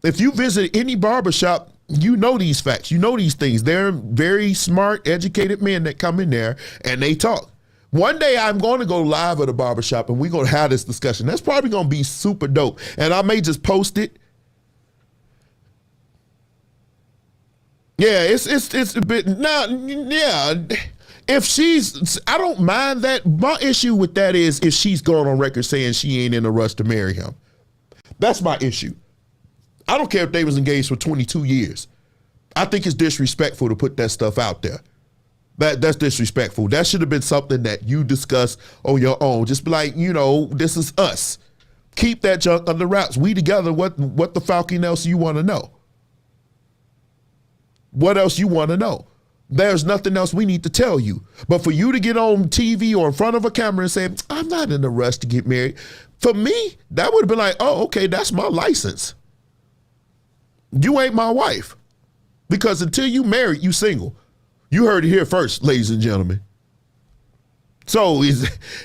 If you visit any barbershop, you know these facts. You know these things. They're very smart, educated men that come in there and they talk. One day I'm going to go live at a barbershop and we're going to have this discussion. That's probably going to be super dope. And I may just post it. Yeah, it's a bit, now, yeah. If she's, I don't mind that. My issue with that is if she's going on record saying she ain't in a rush to marry him. That's my issue. I don't care if they was engaged for 22 years. I think it's disrespectful to put that stuff out there. That's disrespectful. That should have been something that you discuss on your own. Just be like, you know, this is us. Keep that junk under wraps. We together, what the Falcon else you want to know? What else you want to know? There's nothing else we need to tell you. But for you to get on TV or in front of a camera and say, I'm not in a rush to get married. For me, that would have been like, oh, okay, that's my license. You ain't my wife. Because until you married, you single. You heard it here first, ladies and gentlemen. So,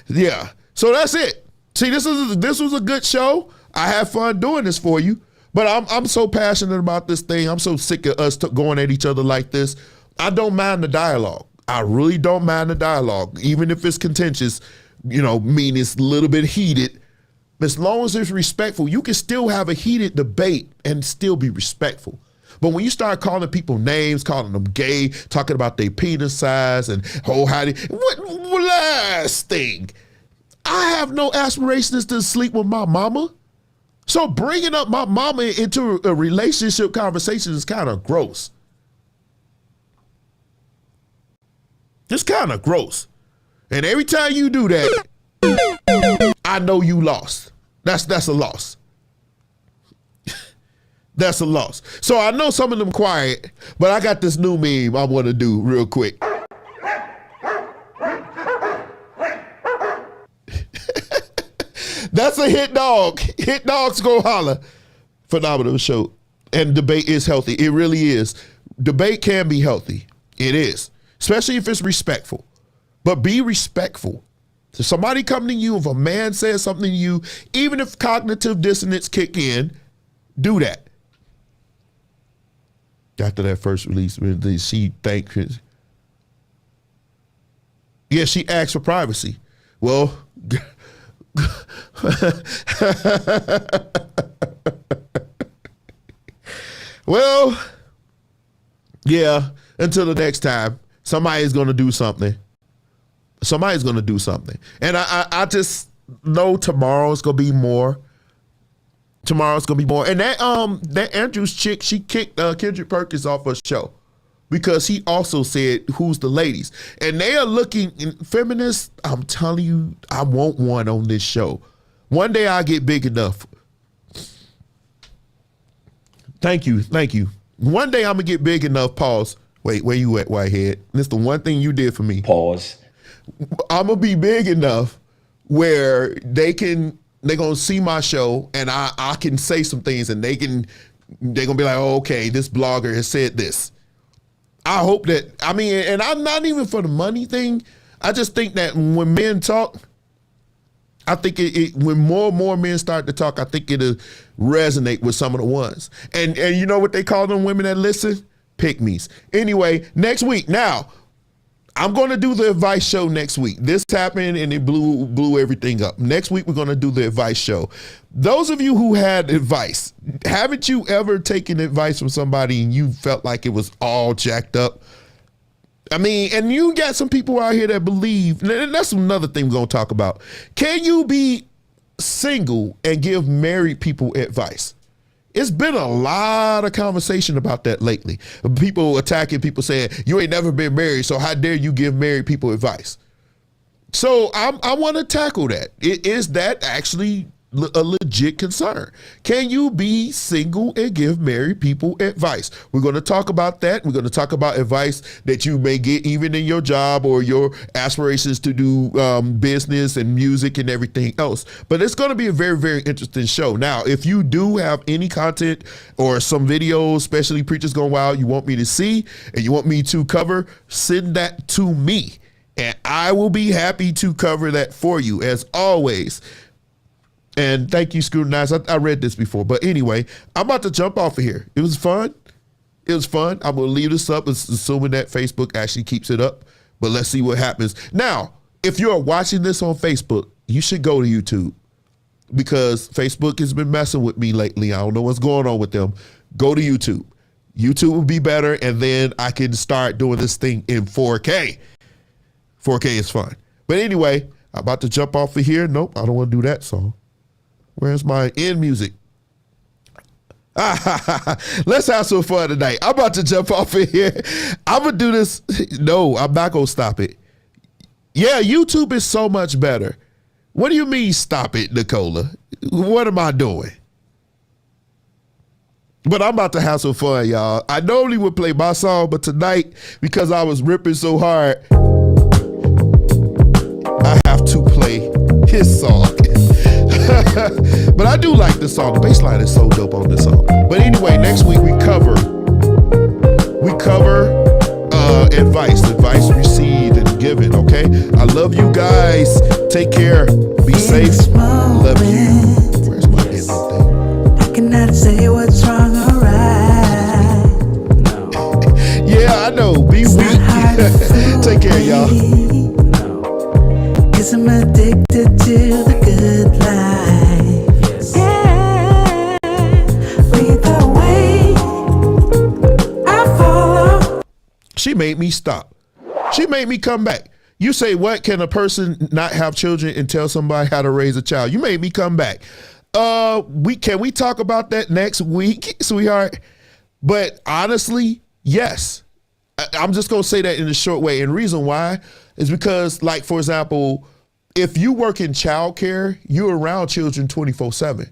yeah. So that's it. See, this was a good show. I had fun doing this for you. But I'm so passionate about this thing. I'm so sick of us going at each other like this. I don't mind the dialogue. I really don't mind the dialogue. Even if it's contentious, you know, mean it's a little bit heated. As long as it's respectful, you can still have a heated debate and still be respectful. But when you start calling people names, calling them gay, talking about their penis size and what last thing? I have no aspirations to sleep with my mama. So bringing up my mama into a relationship conversation is kind of gross. It's kind of gross. And every time you do that, I know you lost. That's a loss. That's a loss. So I know some of them quiet, but I got this new meme I want to do real quick. That's a hit dog. Hit dogs go holler. Phenomenal show. And debate is healthy. It really is. Debate can be healthy. It is. Especially if it's respectful. But be respectful. So somebody come to you, if a man says something to you, even if cognitive dissonance kick in, do that. After that first release, she thanked his. Yeah, she asked for privacy. Well, well, yeah, until the next time, somebody's going to do something. Somebody's going to do something. And I just know tomorrow's going to be more. Tomorrow's going to be more. And that Andrews chick, she kicked Kendrick Perkins off her show because he also said, who's the ladies? And they are looking, feminists, I'm telling you, I want one on this show. One day I'll get big enough. Thank you. One day I'm going to get big enough, pause. Wait, where you at, Whitehead? This the one thing you did for me. Pause. I'm going to be big enough where they're going to see my show and I can say some things and they're going to be like, oh, okay, this blogger has said this. I hope that, I mean, and I'm not even for the money thing. I just think that when men talk, I think when more and more men start to talk, I think it'll resonate with some of the ones. And you know what they call them women that listen? Pick-me's. Anyway, next week. Now, I'm going to do the advice show next week. This happened and it blew everything up. Next week, we're going to do the advice show. Those of you who had advice, haven't you ever taken advice from somebody and you felt like it was all jacked up? I mean, and you got some people out here that believe, and that's another thing we're going to talk about. Can you be single and give married people advice? It's been a lot of conversation about that lately. People attacking people saying, you ain't never been married, so how dare you give married people advice? So I want to tackle that. Is that actually a legit concern? Can you be single and give married people advice? We're going to talk about that. We're going to talk about advice that you may get even in your job or your aspirations to do business and music and everything else. But it's going to be a very, very interesting show. Now, if you do have any content or some videos, especially Preachers Gone Wild, you want me to see and you want me to cover, send that to me. And I will be happy to cover that for you as always. And thank you, Scrutinize. I read this before. But anyway, I'm about to jump off of here. It was fun. It was fun. I'm going to leave this up, assuming that Facebook actually keeps it up. But let's see what happens. Now, if you're watching this on Facebook, you should go to YouTube. Because Facebook has been messing with me lately. I don't know what's going on with them. Go to YouTube. YouTube will be better. And then I can start doing this thing in 4K. 4K is fun. But anyway, I'm about to jump off of here. Nope, I don't want to do that song. Where's my end music? Let's have some fun tonight. I'm about to jump off of here. I'm going to do this. No, I'm not going to stop it. Yeah, YouTube is so much better. What do you mean stop it, Nicola? What am I doing? But I'm about to have some fun, y'all. I normally would play my song, but tonight, because I was ripping so hard, I have to play his song. But I do like this song. The bass line is so dope on this song. But anyway, next week we cover advice received and given. Okay, I love you guys. Take care. Be safe. Love you. Where's my ending thing? I cannot say what's wrong or right. Yeah, I know. Be weak. Take care, y'all. Cause I'm addicted to the good life. Yeah, lead the way I follow. She made me stop. She made me come back. You say, what, can a person not have children and tell somebody how to raise a child? You made me come back. Can we talk about that next week, sweetheart? But honestly, yes. I'm just going to say that in a short way. And the reason why is because, like, for example, if you work in childcare, you're around children 24/7.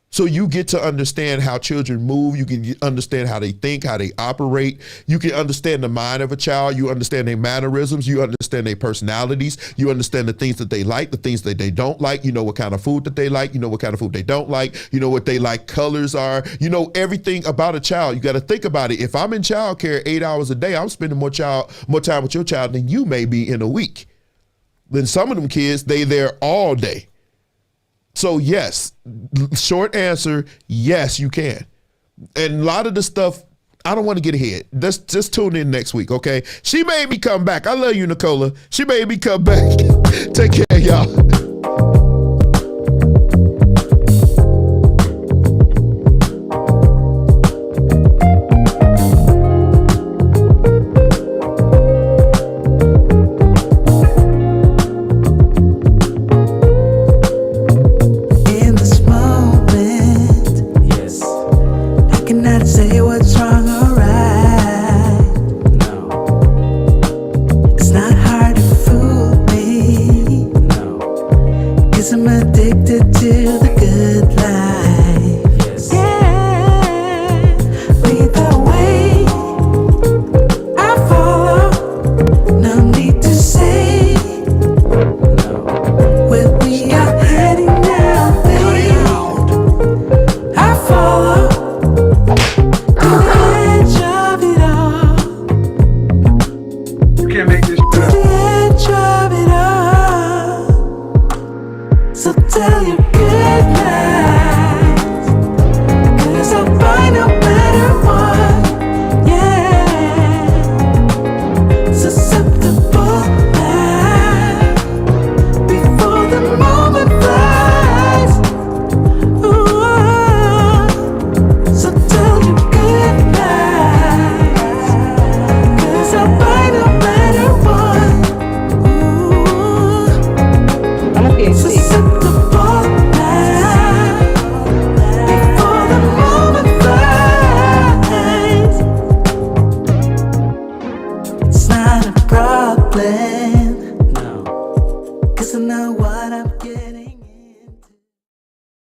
So you get to understand how children move. You can understand how they think, how they operate. You can understand the mind of a child. You understand their mannerisms. You understand their personalities. You understand the things that they like, the things that they don't like. You know what kind of food that they like. You know what kind of food they don't like. You know what they like colors are. You know everything about a child. You got to think about it. If I'm in childcare 8 hours a day, I'm spending more time with your child than you may be in a week. Then some of them kids, they there all day. So yes, short answer, yes, you can. And a lot of the stuff, I don't want to get ahead. Just tune in next week, okay? She made me come back. I love you, Nicola. She made me come back. Take care, y'all.